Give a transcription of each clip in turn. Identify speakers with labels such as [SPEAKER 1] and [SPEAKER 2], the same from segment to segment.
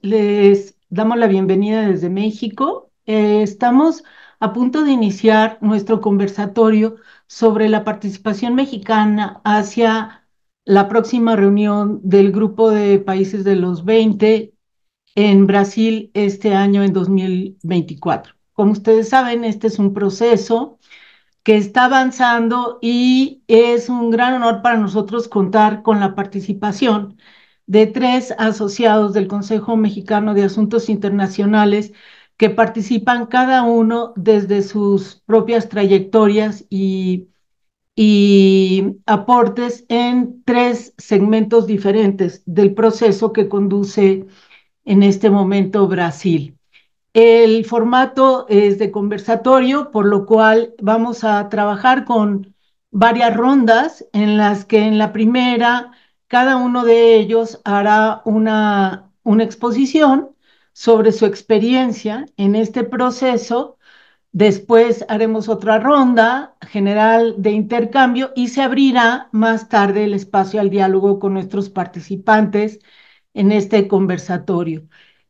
[SPEAKER 1] les damos la bienvenida desde México. Estamos a punto de iniciar nuestro conversatorio sobre la participación mexicana hacia la próxima reunión del Grupo de Países de los 20 en Brasil este año en 2024. Como ustedes saben, este es un proceso que está avanzando y es un gran honor para nosotros contar con la participación de tres asociados del Consejo Mexicano de Asuntos Internacionales que participan cada uno desde sus propias trayectorias y aportes en tres segmentos diferentes del proceso que conduce en este momento Brasil. El formato es de conversatorio, por lo cual vamos a trabajar con varias rondas en las que en la primera cada uno de ellos hará una exposición sobre su experiencia en este proceso. Después haremos otra ronda general de intercambio y se abrirá más tarde el espacio al diálogo con nuestros participantes en este conversatorio.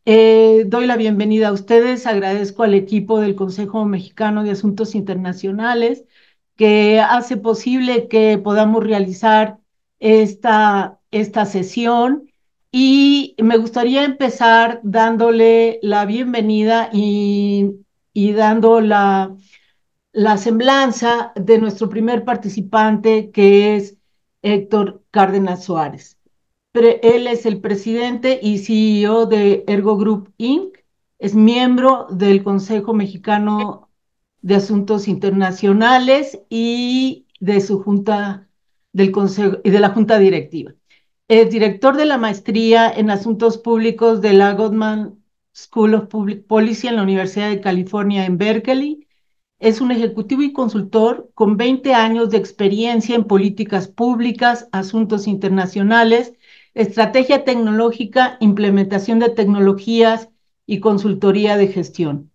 [SPEAKER 1] Doy la bienvenida a ustedes, agradezco al equipo del Consejo Mexicano de Asuntos Internacionales que hace posible que podamos realizar esta sesión y me gustaría empezar dándole la bienvenida y dando la semblanza de nuestro primer participante, que es Héctor Cárdenas Suárez. Él es el presidente y CEO de Ergo Group Inc., es miembro del Consejo Mexicano de Asuntos Internacionales y de su junta del consejo y de la junta directiva. Es director de la maestría en Asuntos Públicos de la Gottman School of Public Policy en la Universidad de California en Berkeley. Es un ejecutivo y consultor con 20 años de experiencia en políticas públicas, asuntos internacionales, estrategia tecnológica, implementación de tecnologías y consultoría de gestión.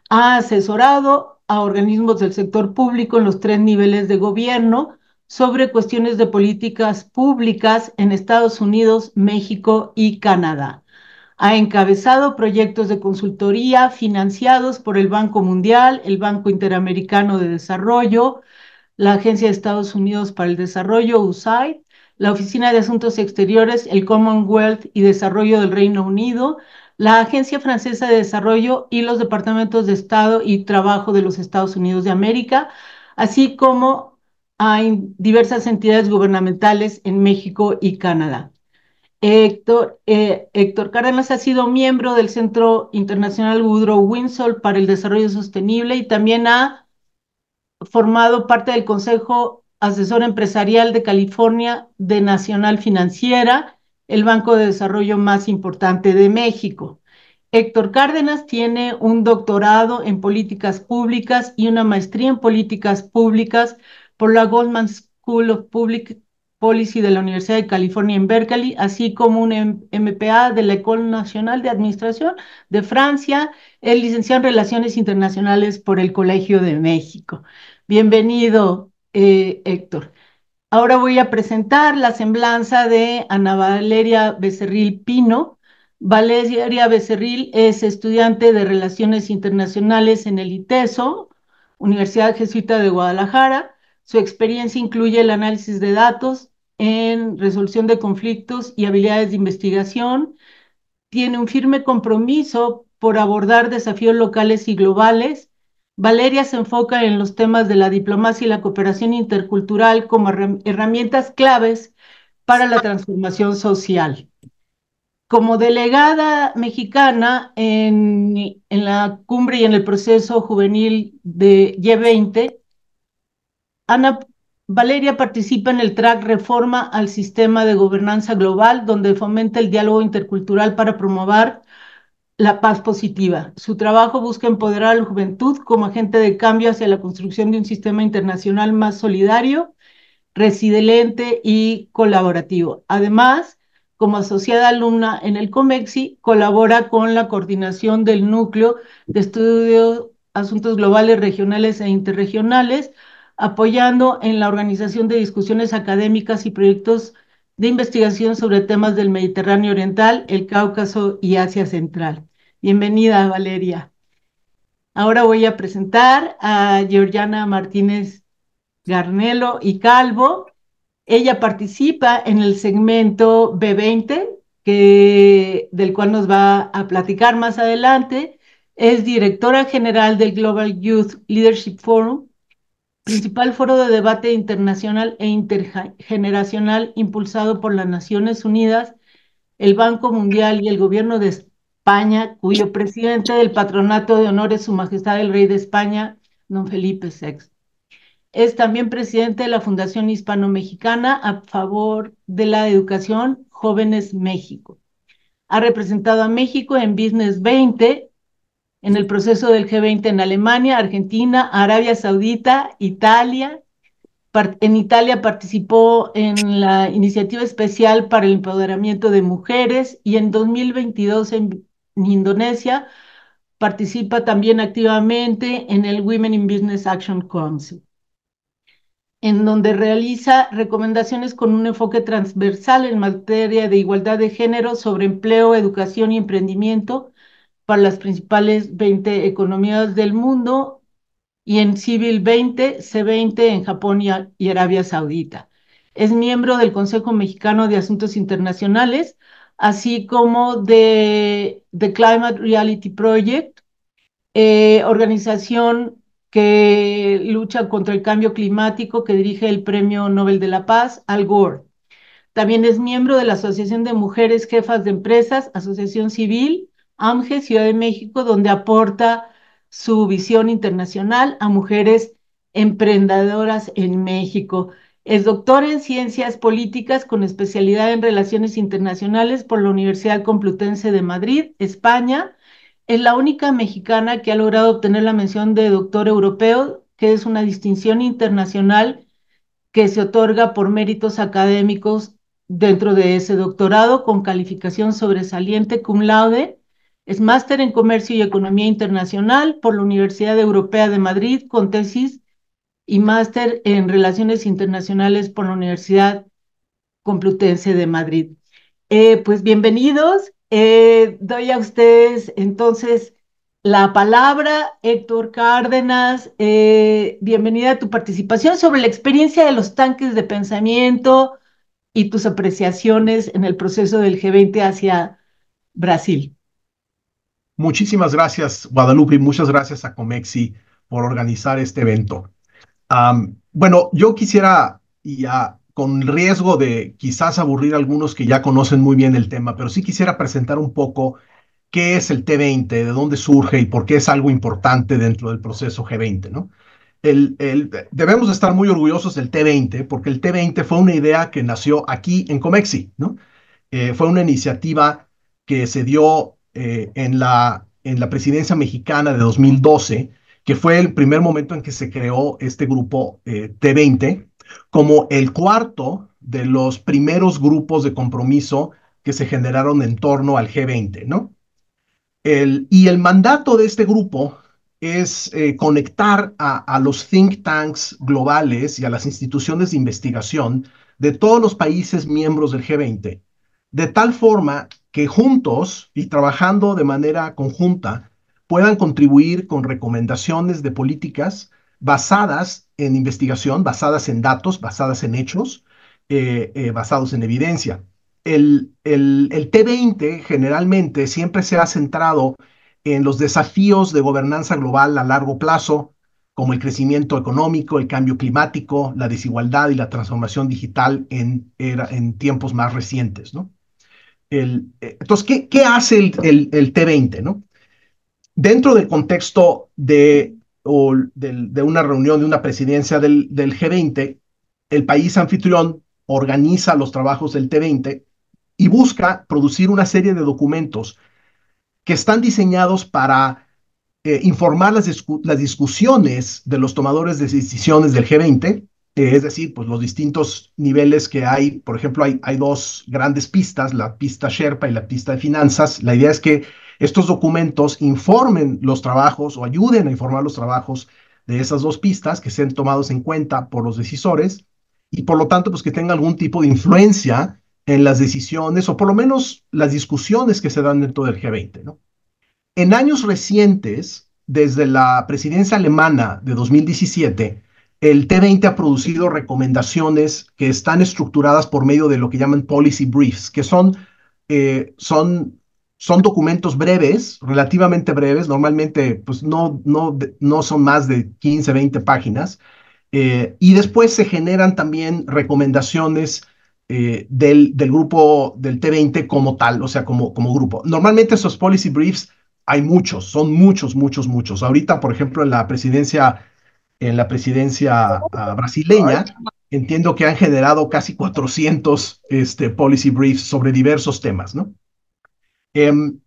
[SPEAKER 1] Ha asesorado a organismos del sector público en los tres niveles de gobierno sobre cuestiones de políticas públicas en Estados Unidos, México y Canadá. Ha encabezado proyectos de consultoría financiados por el Banco Mundial, el Banco Interamericano de Desarrollo, la Agencia de Estados Unidos para el Desarrollo, USAID, la Oficina de Asuntos Exteriores, el Commonwealth y Desarrollo del Reino Unido, la Agencia Francesa de Desarrollo y los Departamentos de Estado y Trabajo de los Estados Unidos de América, así como hay diversas entidades gubernamentales en México y Canadá. Héctor Cárdenas ha sido miembro del Centro Internacional Woodrow Wilson para el Desarrollo Sostenible y también ha formado parte del Consejo Asesor Empresarial de California de Nacional Financiera, el banco de desarrollo más importante de México. Héctor Cárdenas tiene un doctorado en políticas públicas y una maestría en políticas públicas por la Goldman School of Public Policy de la Universidad de California en Berkeley, así como un MPA de la École Nationale de Administración de Francia, es licenciado en Relaciones Internacionales por el Colegio de México. Bienvenido, Héctor. Ahora voy a presentar la semblanza de Ana Valeria Becerril Pino. Valeria Becerril es estudiante de Relaciones Internacionales en el ITESO, Universidad Jesuita de Guadalajara. Su experiencia incluye el análisis de datos en resolución de conflictos y habilidades de investigación. Tiene un firme compromiso por abordar desafíos locales y globales. Valeria se enfoca en los temas de la diplomacia y la cooperación intercultural como herramientas claves para la transformación social. Como delegada mexicana en la cumbre y en el proceso juvenil de G20, Ana Valeria participa en el track Reforma al Sistema de Gobernanza Global, donde fomenta el diálogo intercultural para promover la paz positiva. Su trabajo busca empoderar a la juventud como agente de cambio hacia la construcción de un sistema internacional más solidario, resiliente y colaborativo. Además, como asociada alumna en el COMEXI, colabora con la coordinación del Núcleo de Estudio Asuntos Globales, Regionales e Interregionales, apoyando en la organización de discusiones académicas y proyectos de investigación sobre temas del Mediterráneo Oriental, el Cáucaso y Asia Central. Bienvenida, Valeria. Ahora voy a presentar a Georgiana Martínez Garnelo y Calvo. Ella participa en el segmento B20, del cual nos va a platicar más adelante. Es directora general del Global Youth Leadership Forum, principal foro de debate internacional e intergeneracional impulsado por las Naciones Unidas, el Banco Mundial y el Gobierno de España, cuyo presidente del Patronato de Honor es Su Majestad el Rey de España, don Felipe VI. Es también presidente de la Fundación Hispano-Mexicana a favor de la educación Jóvenes México. Ha representado a México en Business 20, en el proceso del G20 en Alemania, Argentina, Arabia Saudita, Italia. En Italia participó en la Iniciativa Especial para el Empoderamiento de Mujeres y en 2022 en Indonesia participa también activamente en el Women in Business Action Council, en donde realiza recomendaciones con un enfoque transversal en materia de igualdad de género sobre empleo, educación y emprendimiento para las principales 20 economías del mundo y en Civil 20, C20 en Japón y Arabia Saudita. Es miembro del Consejo Mexicano de Asuntos Internacionales, así como de The Climate Reality Project, organización que lucha contra el cambio climático que dirige el Premio Nobel de la Paz, Al Gore. También es miembro de la Asociación de Mujeres Jefas de Empresas, Asociación Civil, AMGE, Ciudad de México, donde aporta su visión internacional a mujeres emprendedoras en México. Es doctor en Ciencias Políticas con especialidad en Relaciones Internacionales por la Universidad Complutense de Madrid, España. Es la única mexicana que ha logrado obtener la mención de doctor europeo, que es una distinción internacional que se otorga por méritos académicos dentro de ese doctorado con calificación sobresaliente cum laude. Es máster en Comercio y Economía Internacional por la Universidad Europea de Madrid con tesis y máster en Relaciones Internacionales por la Universidad Complutense de Madrid. Pues bienvenidos. Doy a ustedes entonces la palabra, Héctor Cárdenas. Bienvenida a tu participación sobre la experiencia de los tanques de pensamiento y tus apreciaciones en el proceso del G20 hacia Brasil.
[SPEAKER 2] Muchísimas gracias, Guadalupe, y muchas gracias a Comexi por organizar este evento. Bueno, yo quisiera, con riesgo de quizás aburrir a algunos que ya conocen muy bien el tema, pero sí quisiera presentar un poco qué es el T20, de dónde surge y por qué es algo importante dentro del proceso G20, ¿no? Debemos estar muy orgullosos del T20 porque el T20 fue una idea que nació aquí en Comexi, ¿no? Fue una iniciativa que se dio en la presidencia mexicana de 2012, que fue el primer momento en que se creó este grupo T20, como el cuarto de los primeros grupos de compromiso que se generaron en torno al G20, ¿no? Y el mandato de este grupo es conectar a los think tanks globales y a las instituciones de investigación de todos los países miembros del G20, de tal forma que juntos y trabajando de manera conjunta puedan contribuir con recomendaciones de políticas basadas en investigación, basadas en datos, basadas en hechos, basados en evidencia. El T20 generalmente siempre se ha centrado en los desafíos de gobernanza global a largo plazo, como el crecimiento económico, el cambio climático, la desigualdad y la transformación digital en tiempos más recientes, ¿no? Entonces, ¿qué hace el T20, ¿no? Dentro del contexto de una reunión, de una presidencia del G20, el país anfitrión organiza los trabajos del T20 y busca producir una serie de documentos que están diseñados para informar las discusiones de los tomadores de decisiones del G20, es decir, pues los distintos niveles que hay. Por ejemplo, hay dos grandes pistas, la pista Sherpa y la pista de finanzas. La idea es que estos documentos informen los trabajos o ayuden a informar los trabajos de esas dos pistas, que sean tomados en cuenta por los decisores y por lo tanto, pues que tenga algún tipo de influencia en las decisiones o por lo menos las discusiones que se dan dentro del G20, ¿no? En años recientes, desde la presidencia alemana de 2017, el T20 ha producido recomendaciones que están estructuradas por medio de lo que llaman policy briefs, que eh, son, son documentos breves, relativamente breves, normalmente pues no son más de 15, 20 páginas, y después se generan también recomendaciones del grupo del T20 como tal, o sea, como grupo. Normalmente esos policy briefs hay muchos, son muchos, muchos, muchos. Ahorita, por ejemplo, en la presidencia brasileña, entiendo que han generado casi 400 policy briefs sobre diversos temas, ¿no? Em,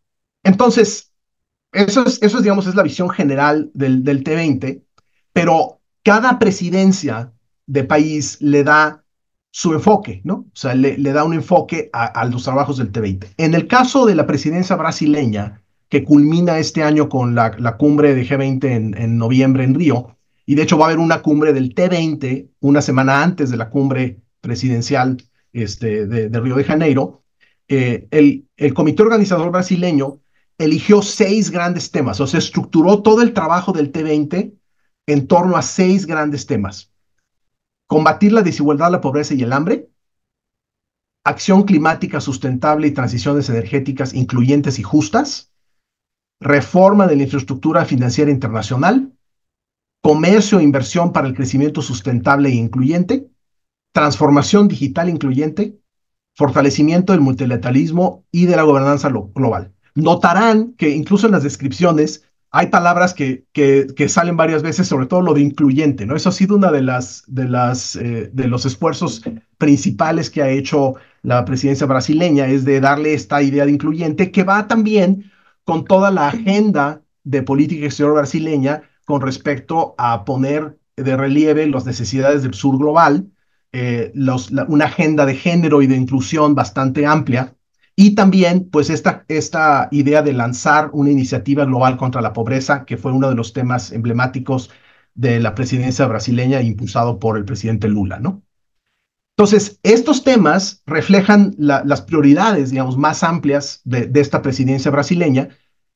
[SPEAKER 2] entonces, eso es, digamos, es la visión general del T20, pero cada presidencia de país le da su enfoque, ¿no? O sea, le da un enfoque a los trabajos del T20. En el caso de la presidencia brasileña, que culmina este año con la cumbre de G20 en noviembre en Río, y de hecho va a haber una cumbre del T20 una semana antes de la cumbre presidencial de Río de Janeiro, el comité organizador brasileño eligió 6 grandes temas, o sea, estructuró todo el trabajo del T20 en torno a 6 grandes temas. Combatir la desigualdad, la pobreza y el hambre, acción climática sustentable y transiciones energéticas incluyentes y justas, reforma de la infraestructura financiera internacional, comercio e inversión para el crecimiento sustentable e incluyente, transformación digital incluyente, fortalecimiento del multilateralismo y de la gobernanza global. Notarán que incluso en las descripciones hay palabras que salen varias veces, sobre todo lo de incluyente, ¿no? Eso ha sido una de los esfuerzos principales que ha hecho la presidencia brasileña, es de darle esta idea de incluyente que va también con toda la agenda de política exterior brasileña con respecto a poner de relieve las necesidades del sur global, una agenda de género y de inclusión bastante amplia, y también pues esta idea de lanzar una iniciativa global contra la pobreza, que fue uno de los temas emblemáticos de la presidencia brasileña impulsado por el presidente Lula, ¿no? Entonces, estos temas reflejan las prioridades, digamos, más amplias de esta presidencia brasileña,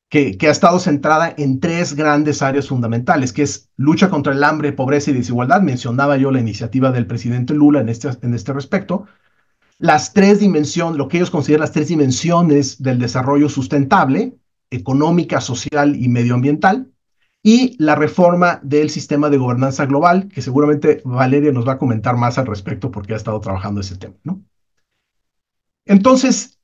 [SPEAKER 2] que ha estado centrada en 3 grandes áreas fundamentales, que es lucha contra el hambre, pobreza y desigualdad. Mencionaba yo la iniciativa del presidente Lula en este respecto. Lo que ellos consideran las 3 dimensiones del desarrollo sustentable, económica, social y medioambiental, y la reforma del sistema de gobernanza global, que seguramente Valeria nos va a comentar más al respecto porque ha estado trabajando ese tema, ¿no? Entonces,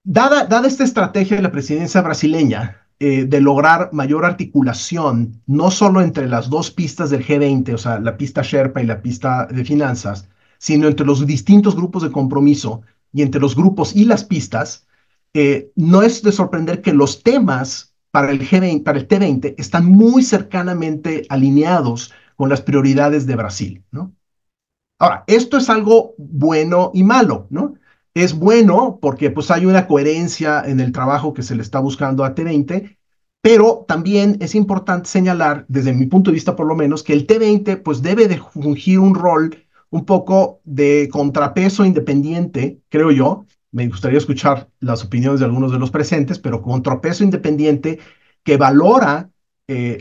[SPEAKER 2] dada esta estrategia de la presidencia brasileña de lograr mayor articulación, no solo entre las 2 pistas del G20, o sea, la pista Sherpa y la pista de finanzas, sino entre los distintos grupos de compromiso y entre los grupos y las pistas, no es de sorprender que los temas para el G20, para el T20 están muy cercanamente alineados con las prioridades de Brasil, ¿no? Ahora, esto es algo bueno y malo, ¿no? Es bueno porque pues hay una coherencia en el trabajo que se le está buscando a T20, pero también es importante señalar, desde mi punto de vista por lo menos, que el T20 pues debe de fungir un rol un poco de contrapeso independiente, creo yo. Me gustaría escuchar las opiniones de algunos de los presentes, pero contrapeso independiente que valora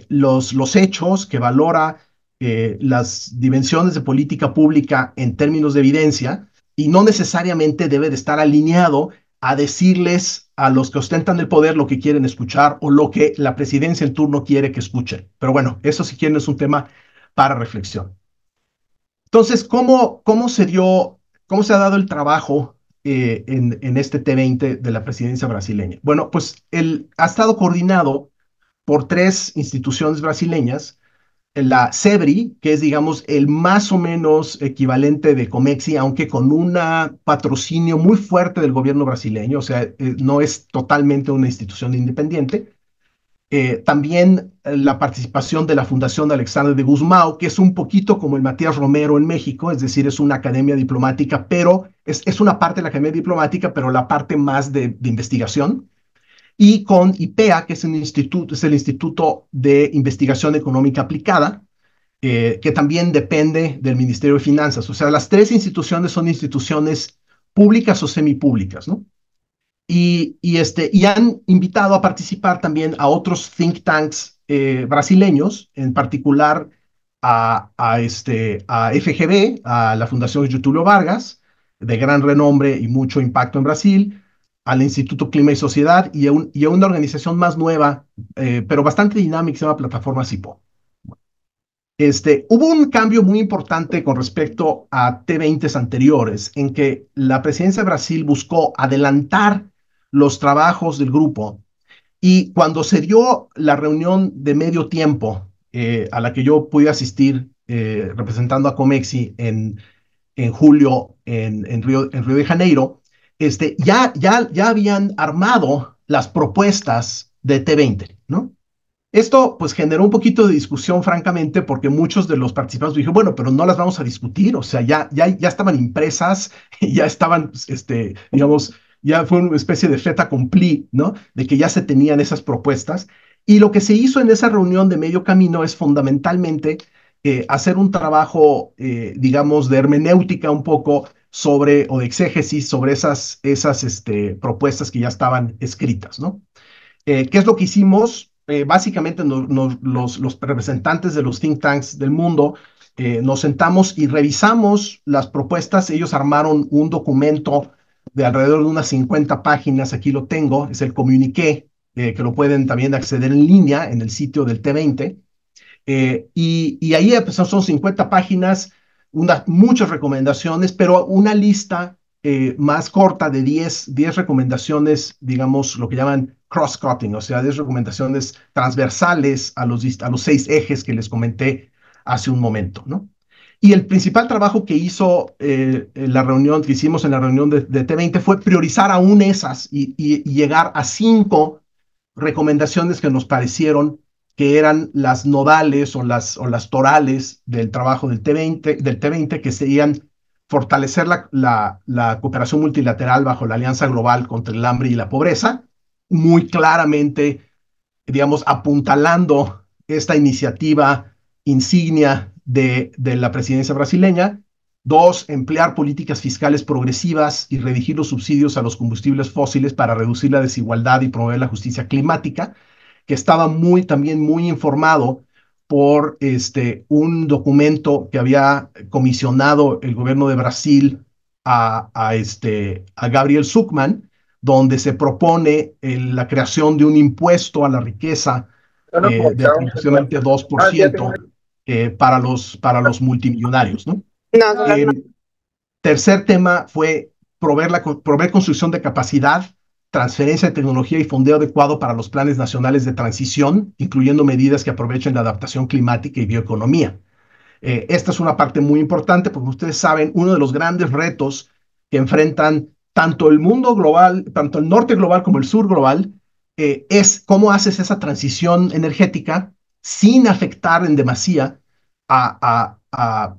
[SPEAKER 2] los hechos, que valora las dimensiones de política pública en términos de evidencia, y no necesariamente debe de estar alineado a decirles a los que ostentan el poder lo que quieren escuchar o lo que la presidencia en turno quiere que escuchen. Pero bueno, eso si quieren es un tema para reflexión. Entonces, cómo se ha dado el trabajo en este T20 de la presidencia brasileña? Bueno, pues él ha estado coordinado por 3 instituciones brasileñas: la CEBRI, que es, digamos, el más o menos equivalente de Comexi, aunque con un patrocinio muy fuerte del gobierno brasileño, o sea, no es totalmente una institución independiente. También la participación de la Fundación Alexandre de Guzmán, que es un poquito como el Matías Romero en México, es decir, es una academia diplomática, pero es una parte de la academia diplomática, pero la parte más de investigación. Y con IPEA, que es el Instituto de Investigación Económica Aplicada, que también depende del Ministerio de Finanzas. O sea, las 3 instituciones son instituciones públicas o semipúblicas, ¿no? Y han invitado a participar también a otros think tanks brasileños, en particular a FGV, a la Fundación Getúlio Vargas, de gran renombre y mucho impacto en Brasil, al Instituto Clima y Sociedad y a una organización más nueva, pero bastante dinámica, que se llama Plataforma CIPO. Hubo un cambio muy importante con respecto a T20s anteriores, en que la presidencia de Brasil buscó adelantar los trabajos del grupo y cuando se dio la reunión de medio tiempo a la que yo pude asistir representando a Comexi en julio en Río de Janeiro, ya habían armado las propuestas de T20, ¿no? Esto pues generó un poquito de discusión, francamente, porque muchos de los participantes dijeron, bueno, pero no las vamos a discutir, o sea, ya estaban impresas, ya estaban, digamos, ya fue una especie de fait accompli, ¿no? De que ya se tenían esas propuestas. Y lo que se hizo en esa reunión de medio camino es fundamentalmente hacer un trabajo, digamos, de hermenéutica un poco sobre, o de exégesis sobre esas propuestas que ya estaban escritas, ¿no? ¿Qué es lo que hicimos? Básicamente los representantes de los think tanks del mundo nos sentamos y revisamos las propuestas. Ellos armaron un documento de alrededor de unas 50 páginas, aquí lo tengo, es el communiqué, que lo pueden también acceder en línea en el sitio del T20. Y ahí pues, son 50 páginas, muchas recomendaciones, pero una lista más corta de 10 recomendaciones, digamos, lo que llaman cross-cutting, o sea, 10 recomendaciones transversales a los 6 ejes que les comenté hace un momento, ¿no? Y el principal trabajo que hizo la reunión, que hicimos en la reunión de T20 fue priorizar aún esas y llegar a 5 recomendaciones que nos parecieron que eran las nodales o las torales del trabajo del T20, que serían fortalecer la cooperación multilateral bajo la Alianza Global contra el Hambre y la Pobreza, muy claramente, digamos, apuntalando esta iniciativa insignia de la presidencia brasileña. 2, emplear políticas fiscales progresivas y redirigir los subsidios a los combustibles fósiles para reducir la desigualdad y promover la justicia climática, que estaba también muy informado por un documento que había comisionado el gobierno de Brasil a Gabriel Zucman, donde se propone la creación de un impuesto a la riqueza de aproximadamente 2% para los multimillonarios, ¿no? Tercer tema fue proveer construcción de capacidad, transferencia de tecnología y fondeo adecuado para los planes nacionales de transición, incluyendo medidas que aprovechen la adaptación climática y bioeconomía. Esta es una parte muy importante porque ustedes saben, uno de los grandes retos que enfrentan tanto el mundo global, tanto el norte global como el sur global, es cómo haces esa transición energética sin afectar en demasía a, a,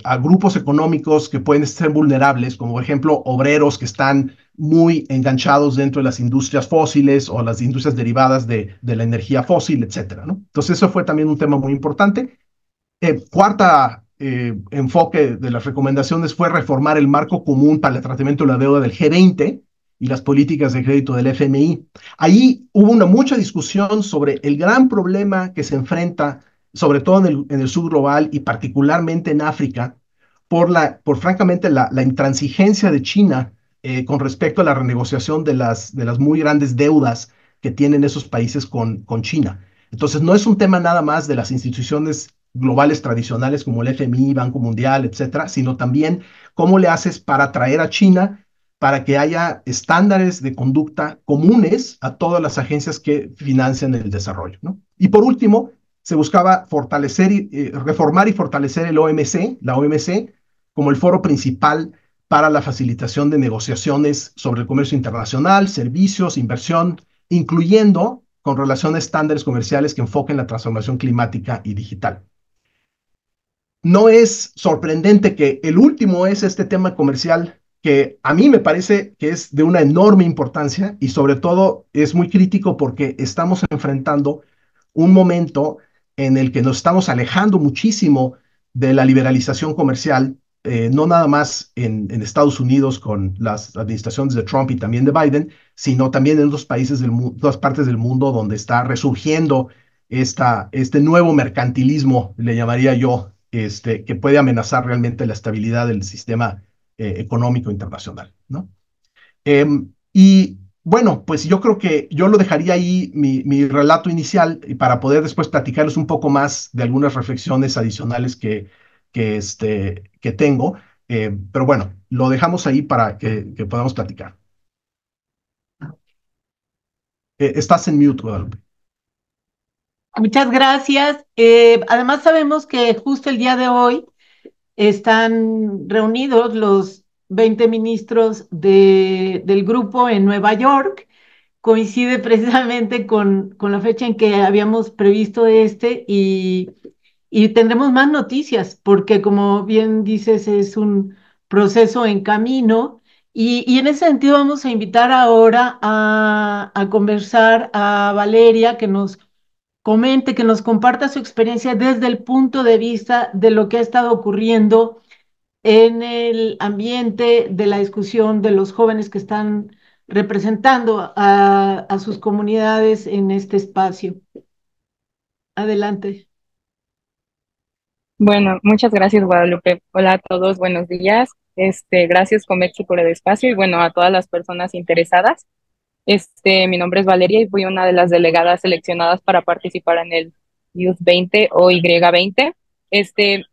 [SPEAKER 2] a grupos económicos que pueden ser vulnerables, como por ejemplo obreros que están muy enganchados dentro de las industrias fósiles o las industrias derivadas de la energía fósil, etcétera, ¿no? Entonces eso fue también un tema muy importante. Cuarta enfoque de las recomendaciones fue reformar el marco común para el tratamiento de la deuda del G20 y las políticas de crédito del FMI. Ahí hubo mucha discusión sobre el gran problema que se enfrenta, sobre todo en el sur global y particularmente en África, por francamente la intransigencia de China con respecto a la renegociación de las muy grandes deudas que tienen esos países con China. Entonces, no es un tema nada más de las instituciones globales tradicionales como el FMI, Banco Mundial, etcétera, sino también cómo le haces para atraer a China para que haya estándares de conducta comunes a todas las agencias que financian el desarrollo, ¿no? Y por último, se buscaba reformar y fortalecer la OMC, como el foro principal para la facilitación de negociaciones sobre el comercio internacional, servicios, inversión, incluyendo con relación a estándares comerciales que enfoquen la transformación climática y digital. No es sorprendente que el último es este tema comercial, que a mí me parece que es de una enorme importancia y sobre todo es muy crítico porque estamos enfrentando un momento en el que nos estamos alejando muchísimo de la liberalización comercial no nada más en Estados Unidos con las administraciones de Trump y también de Biden, sino también en otros países todas partes del mundo donde está resurgiendo este nuevo mercantilismo, le llamaría yo, que puede amenazar realmente la estabilidad del sistema económico internacional, ¿no? Y bueno, pues yo creo que yo lo dejaría ahí mi relato inicial y para poder después platicarles un poco más de algunas reflexiones adicionales que tengo. Pero bueno, lo dejamos ahí para que podamos platicar. Estás en mute, Guadalupe.
[SPEAKER 1] Muchas gracias. Además, sabemos que justo el día de hoy están reunidos los 20 ministros del grupo en Nueva York. Coincide precisamente con la fecha en que habíamos previsto y tendremos más noticias, porque como bien dices, es un proceso en camino. Y en ese sentido vamos a invitar ahora a conversar a Valeria, que nos comente, que nos comparta su experiencia desde el punto de vista de lo que ha estado ocurriendo en el ambiente de la discusión de los jóvenes que están representando a sus comunidades en este espacio. Adelante.
[SPEAKER 3] Bueno, muchas gracias, Guadalupe. Hola a todos, buenos días. Gracias, Comexi, por el espacio y bueno, a todas las personas interesadas. Mi nombre es Valeria y fui una de las delegadas seleccionadas para participar en el Youth 20 o Y20.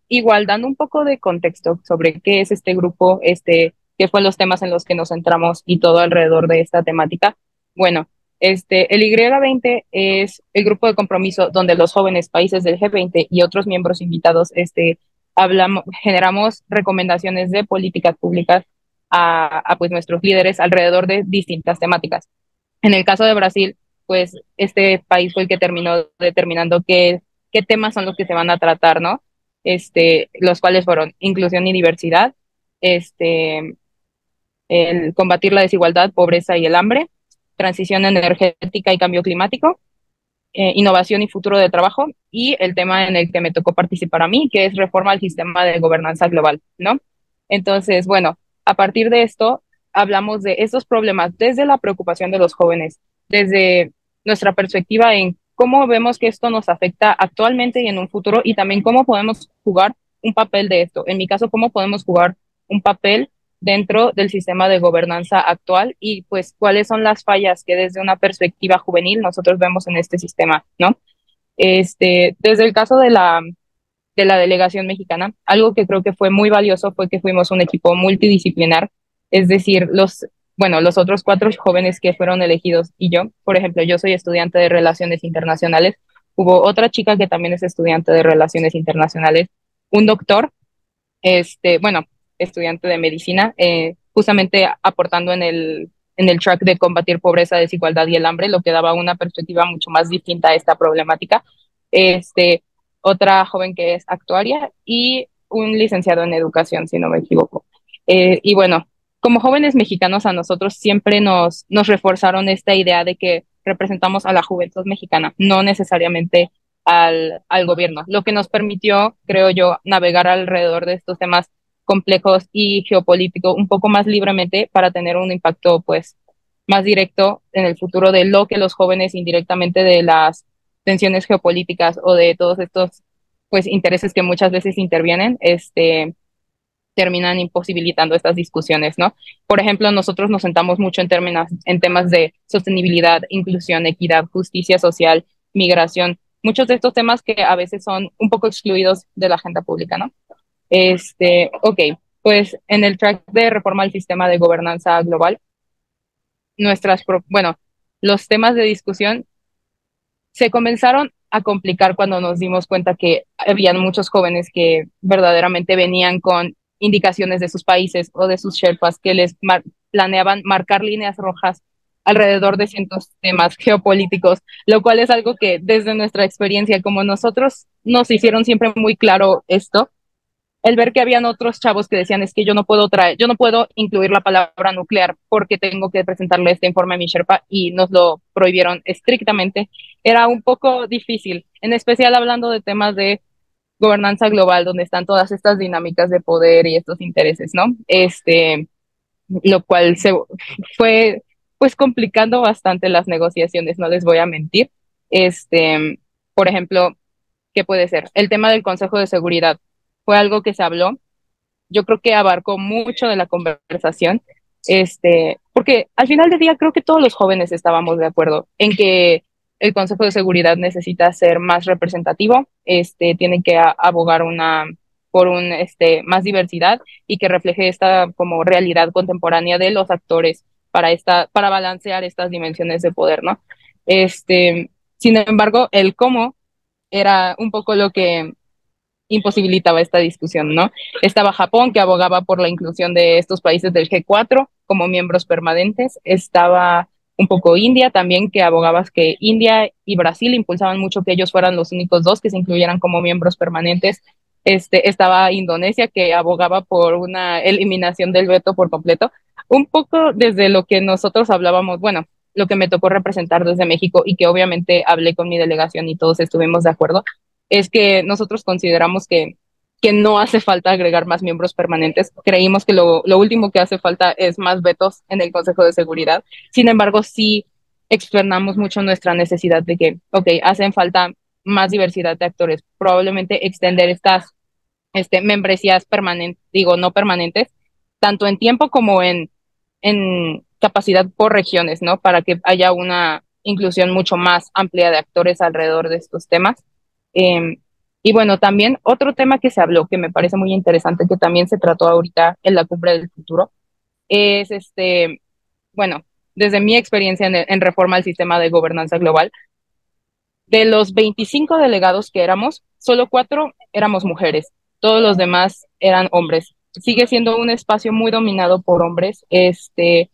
[SPEAKER 3] Igual dando un poco de contexto sobre qué es este grupo, qué fue los temas en los que nos centramos y todo alrededor de esta temática. Bueno, el Y20 es el grupo de compromiso donde los jóvenes países del G20 y otros miembros invitados, generamos recomendaciones de políticas públicas a pues nuestros líderes alrededor de distintas temáticas. En el caso de Brasil, pues este país fue el que terminó determinando qué temas son los que se van a tratar, ¿no? Los cuales fueron inclusión y diversidad, este, el combatir la desigualdad, pobreza y el hambre, transición energética y cambio climático, innovación y futuro de trabajo, y el tema en el que me tocó participar a mí, que es reforma al sistema de gobernanza global, ¿no? Entonces, bueno, a partir de esto, hablamos de estos problemas desde la preocupación de los jóvenes, desde nuestra perspectiva en cómo vemos que esto nos afecta actualmente y en un futuro, y también cómo podemos jugar un papel de esto. En mi caso, cómo podemos jugar un papel dentro del sistema de gobernanza actual y pues cuáles son las fallas que desde una perspectiva juvenil nosotros vemos en este sistema, ¿no? Desde el caso de la delegación mexicana, algo que creo que fue muy valioso fue que fuimos un equipo multidisciplinar, es decir, los otros cuatro jóvenes que fueron elegidos y yo, por ejemplo, yo soy estudiante de Relaciones Internacionales, hubo otra chica que también es estudiante de Relaciones Internacionales, un doctor, bueno, estudiante de medicina, justamente aportando en el track de combatir pobreza, desigualdad y el hambre, lo que daba una perspectiva mucho más distinta a esta problemática. Otra joven que es actuaria y un licenciado en educación, si no me equivoco. Y bueno, como jóvenes mexicanos a nosotros siempre nos reforzaron esta idea de que representamos a la juventud mexicana, no necesariamente al gobierno, lo que nos permitió, creo yo, navegar alrededor de estos temas complejos y geopolíticos un poco más libremente para tener un impacto pues más directo en el futuro de lo que los jóvenes indirectamente de las tensiones geopolíticas o de todos estos pues intereses que muchas veces intervienen, terminan imposibilitando estas discusiones, ¿no? Por ejemplo, nosotros nos sentamos mucho en temas de sostenibilidad, inclusión, equidad, justicia social, migración, muchos de estos temas que a veces son un poco excluidos de la agenda pública, ¿no? Ok, pues en el track de reforma al sistema de gobernanza global, bueno, los temas de discusión se comenzaron a complicar cuando nos dimos cuenta que habían muchos jóvenes que verdaderamente venían con indicaciones de sus países o de sus sherpas que planeaban marcar líneas rojas alrededor de ciertos temas geopolíticos, lo cual es algo que desde nuestra experiencia, como nosotros nos hicieron siempre muy claro esto, el ver que habían otros chavos que decían es que yo no puedo incluir la palabra nuclear porque tengo que presentarle este informe a mi Sherpa y nos lo prohibieron estrictamente, era un poco difícil, en especial hablando de temas de gobernanza global, donde están todas estas dinámicas de poder y estos intereses, ¿no? Lo cual se fue pues complicando bastante las negociaciones, no les voy a mentir. Por ejemplo, ¿qué puede ser? El tema del Consejo de Seguridad fue algo que se habló, yo creo que abarcó mucho de la conversación, porque al final del día creo que todos los jóvenes estábamos de acuerdo en que el Consejo de Seguridad necesita ser más representativo, tiene que abogar por más diversidad y que refleje esta como realidad contemporánea de los actores para balancear estas dimensiones de poder, ¿no? Sin embargo, el cómo era un poco lo que imposibilitaba esta discusión, ¿no? Estaba Japón, que abogaba por la inclusión de estos países del G4 como miembros permanentes. Estaba un poco India también, que abogaba que India y Brasil impulsaban mucho que ellos fueran los únicos dos que se incluyeran como miembros permanentes. Estaba Indonesia, que abogaba por una eliminación del veto por completo. Un poco desde lo que nosotros hablábamos, bueno, lo que me tocó representar desde México y que obviamente hablé con mi delegación y todos estuvimos de acuerdo, es que nosotros consideramos que no hace falta agregar más miembros permanentes. Creímos que lo último que hace falta es más vetos en el Consejo de Seguridad. Sin embargo, sí externamos mucho nuestra necesidad de que, ok, hacen falta más diversidad de actores, probablemente extender estas membresías permanentes, digo, no permanentes, tanto en tiempo como en capacidad por regiones, ¿no? Para que haya una inclusión mucho más amplia de actores alrededor de estos temas. Eh, y bueno, también otro tema que se habló, que me parece muy interesante, que también se trató ahorita en la Cumbre del Futuro, es bueno, desde mi experiencia en reforma al sistema de gobernanza global, de los 25 delegados que éramos, solo 4 éramos mujeres, todos los demás eran hombres. Sigue siendo un espacio muy dominado por hombres, y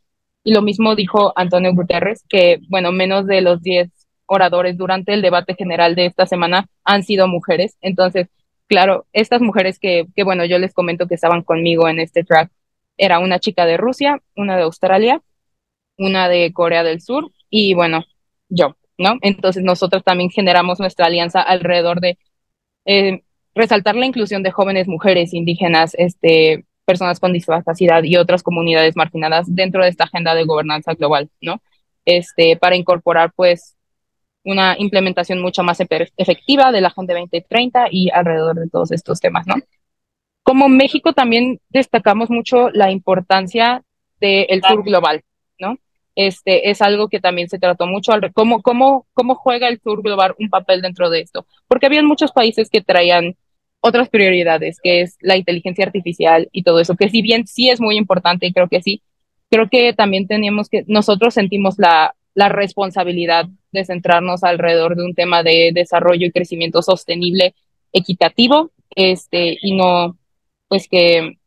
[SPEAKER 3] lo mismo dijo Antonio Guterres, que, bueno, menos de los 10 oradores durante el debate general de esta semana han sido mujeres. Entonces, claro, estas mujeres bueno, yo les comento que estaban conmigo en este track, era una chica de Rusia, una de Australia, una de Corea del Sur y bueno, yo, ¿no? Entonces nosotros también generamos nuestra alianza alrededor de eh, resaltar la inclusión de jóvenes mujeres, indígenas, personas con discapacidad y otras comunidades marginadas dentro de esta agenda de gobernanza global, ¿no? Para incorporar pues una implementación mucho más efectiva de la Agenda 2030 y alrededor de todos estos temas, ¿no? Como México también destacamos mucho la importancia del sur global, ¿no? Es algo que también se trató mucho, cómo juega el sur global un papel dentro de esto, porque había muchos países que traían otras prioridades, que es la inteligencia artificial y todo eso, que si bien sí es muy importante y creo que sí, creo que también nosotros sentimos la responsabilidad de centrarnos alrededor de un tema de desarrollo y crecimiento sostenible, equitativo, y no pues que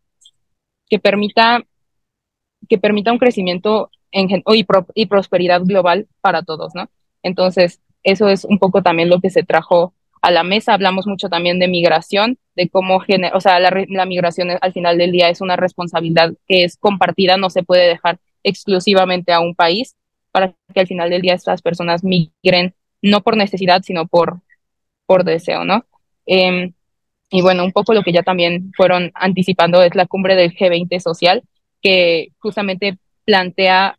[SPEAKER 3] permita, que permita un crecimiento y prosperidad global para todos, ¿no? Entonces, eso es un poco también lo que se trajo a la mesa. Hablamos mucho también de migración, de cómo o sea, la migración al final del día es una responsabilidad que es compartida, no se puede dejar exclusivamente a un país para que al final del día estas personas migren no por necesidad, sino por deseo, ¿no? Eh, y bueno, un poco lo que ya también fueron anticipando es la cumbre del G20 social, que justamente plantea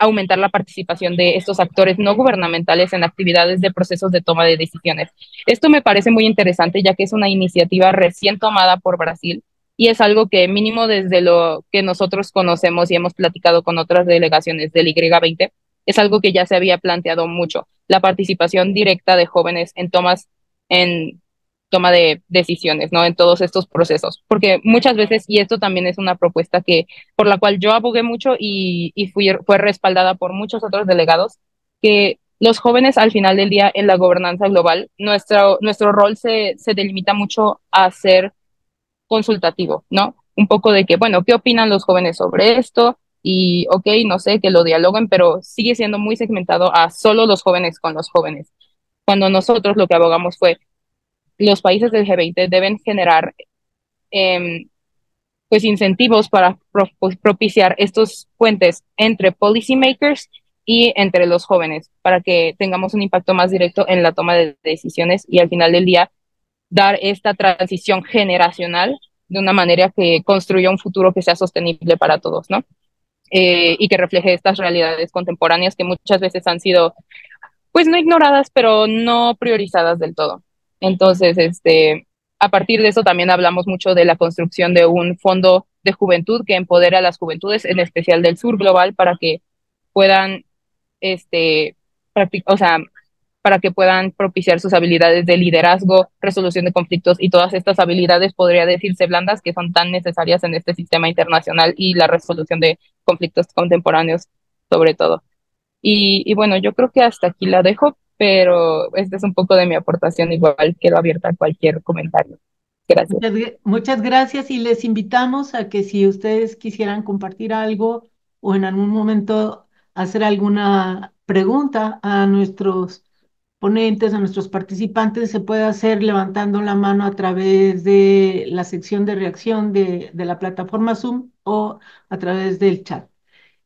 [SPEAKER 3] aumentar la participación de estos actores no gubernamentales en actividades de procesos de toma de decisiones. Esto me parece muy interesante, ya que es una iniciativa recién tomada por Brasil y es algo que mínimo desde lo que nosotros conocemos y hemos platicado con otras delegaciones del Y20, es algo que ya se había planteado mucho, la participación directa de jóvenes en toma de decisiones, ¿no? En todos estos procesos, porque muchas veces, y esto también es una propuesta por la cual yo abogué mucho y fue respaldada por muchos otros delegados, que los jóvenes al final del día en la gobernanza global, nuestro rol se delimita mucho a ser consultativo, ¿no? Un poco de que, bueno, ¿qué opinan los jóvenes sobre esto? Y, ok, no sé, que lo dialoguen, pero sigue siendo muy segmentado a solo los jóvenes con los jóvenes. Cuando nosotros lo que abogamos fue, los países del G20 deben generar eh, pues incentivos para propiciar estos puentes entre policymakers y entre los jóvenes para que tengamos un impacto más directo en la toma de decisiones y al final del día dar esta transición generacional de una manera que construya un futuro que sea sostenible para todos, ¿no? Y que refleje estas realidades contemporáneas que muchas veces han sido, pues no ignoradas, pero no priorizadas del todo. Entonces, a partir de eso también hablamos mucho de la construcción de un fondo de juventud que empodera a las juventudes, en especial del sur global, para que puedan, o sea, para que puedan propiciar sus habilidades de liderazgo, resolución de conflictos y todas estas habilidades, podría decirse blandas, que son tan necesarias en este sistema internacional y la resolución de conflictos contemporáneos, sobre todo. Y bueno, yo creo que hasta aquí la dejo, pero esta es un poco de mi aportación, igual quedo abierta a cualquier comentario. Gracias.
[SPEAKER 1] Muchas gracias y les invitamos a que si ustedes quisieran compartir algo o en algún momento hacer alguna pregunta a nuestros ponentes, a nuestros participantes, se puede hacer levantando la mano a través de la sección de reacción de la plataforma Zoom o a través del chat.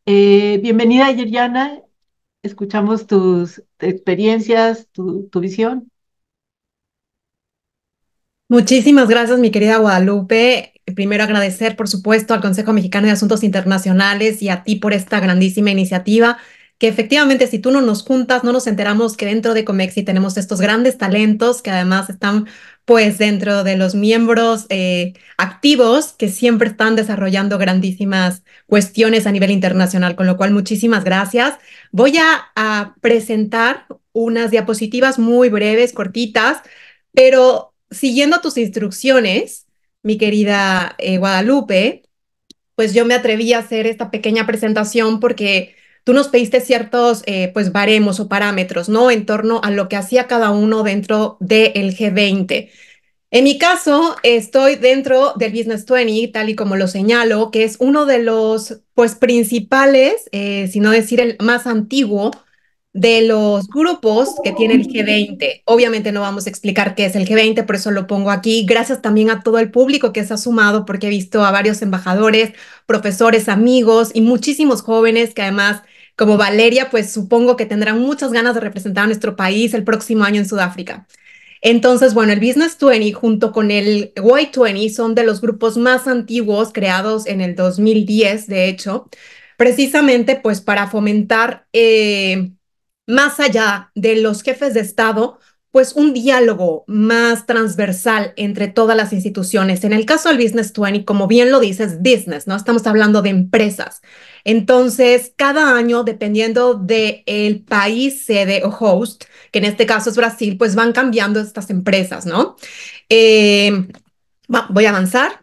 [SPEAKER 1] Bienvenida, Yeriana. Escuchamos tus experiencias, tu visión.
[SPEAKER 4] Muchísimas gracias, mi querida Guadalupe. Primero agradecer, por supuesto, al Consejo Mexicano de Asuntos Internacionales y a ti por esta grandísima iniciativa, que efectivamente si tú no nos juntas, no nos enteramos que dentro de Comexi tenemos estos grandes talentos que además están pues dentro de los miembros activos que siempre están desarrollando grandísimas cuestiones a nivel internacional, con lo cual muchísimas gracias. Voy a presentar unas diapositivas muy breves, cortitas, pero siguiendo tus instrucciones, mi querida Guadalupe, pues yo me atreví a hacer esta pequeña presentación porque tú nos pediste ciertos pues baremos o parámetros, ¿no? En torno a lo que hacía cada uno dentro del G20. En mi caso, estoy dentro del Business 20, tal y como lo señalo, que es uno de los pues principales, si no decir el más antiguo, de los grupos que tiene el G20. Obviamente no vamos a explicar qué es el G20, por eso lo pongo aquí. Gracias también a todo el público que se ha sumado, porque he visto a varios embajadores, profesores, amigos y muchísimos jóvenes que además, como Valeria, pues supongo que tendrán muchas ganas de representar a nuestro país el próximo año en Sudáfrica. Entonces, bueno, el Business 20 junto con el Y20 son de los grupos más antiguos creados en el 2010, de hecho, precisamente pues para fomentar más allá de los jefes de Estado, pues un diálogo más transversal entre todas las instituciones. En el caso del Business 20, como bien lo dices, business, ¿no? Estamos hablando de empresas. Entonces, cada año, dependiendo del país sede o host, que en este caso es Brasil, pues van cambiando estas empresas, ¿no? Voy a avanzar.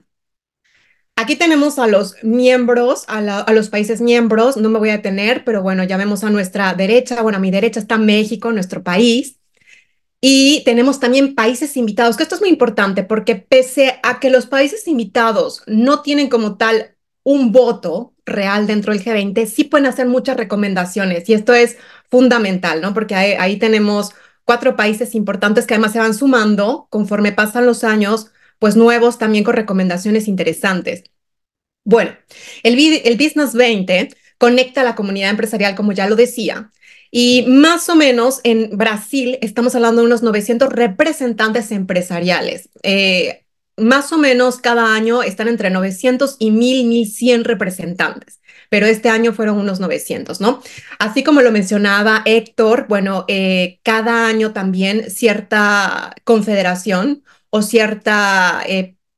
[SPEAKER 4] Aquí tenemos a los miembros, a los países miembros, no me voy a detener, pero bueno, ya vemos a nuestra derecha, bueno, a mi derecha está México, nuestro país, y tenemos también países invitados, que esto es muy importante porque pese a que los países invitados no tienen como tal un voto real dentro del G20, sí pueden hacer muchas recomendaciones y esto es fundamental, ¿no? Porque ahí tenemos 4 países importantes que además se van sumando conforme pasan los años, pues nuevos también con recomendaciones interesantes. Bueno, el Business 20 conecta a la comunidad empresarial, como ya lo decía, y más o menos en Brasil estamos hablando de unos 900 representantes empresariales. Más o menos cada año están entre 900 y 1,100 representantes, pero este año fueron unos 900, ¿no? Así como lo mencionaba Héctor, bueno, cada año también cierta confederación o cierta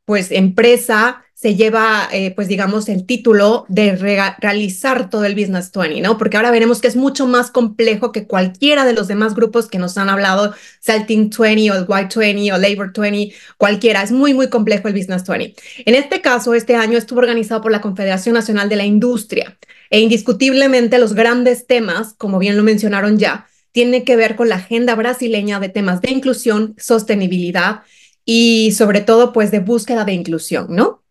[SPEAKER 4] pues empresa se lleva, pues digamos, el título de realizar todo el Business 20, ¿no? Porque ahora veremos que es mucho más complejo que cualquiera de los demás grupos que nos han hablado, sea el Team 20 o el Y20 o Labor 20, cualquiera. Es muy, muy complejo el Business 20. En este caso, este año estuvo organizado por la Confederación Nacional de la Industria e indiscutiblemente los grandes temas, como bien lo mencionaron ya, tienen que ver con la agenda brasileña de temas de inclusión, sostenibilidad y sobre todo, pues, de búsqueda de inclusión, ¿no?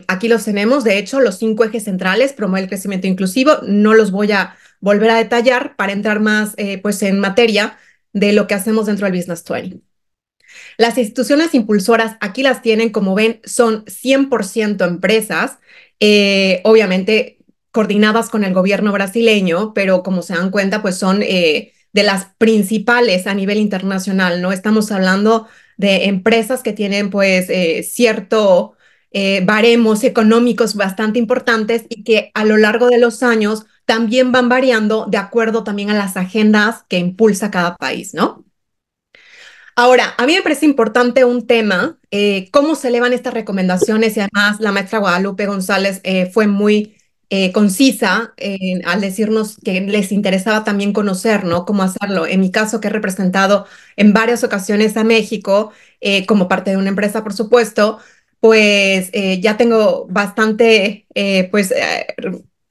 [SPEAKER 4] Aquí los tenemos, de hecho, los 5 ejes centrales, promueve el crecimiento inclusivo, no los voy a volver a detallar para entrar más pues en materia de lo que hacemos dentro del Business 20. Las instituciones impulsoras, aquí las tienen, como ven, son 100% empresas, obviamente coordinadas con el gobierno brasileño, pero como se dan cuenta, pues son de las principales a nivel internacional, ¿no? Estamos hablando de empresas que tienen pues cierto baremos económicos bastante importantes y que a lo largo de los años también van variando de acuerdo también a las agendas que impulsa cada país, ¿no? Ahora, a mí me parece importante un tema, cómo se elevan estas recomendaciones y además la maestra Guadalupe González fue muy concisa al decirnos que les interesaba también conocer, ¿no? Cómo hacerlo. En mi caso, que he representado en varias ocasiones a México como parte de una empresa, por supuesto, pues ya tengo bastante,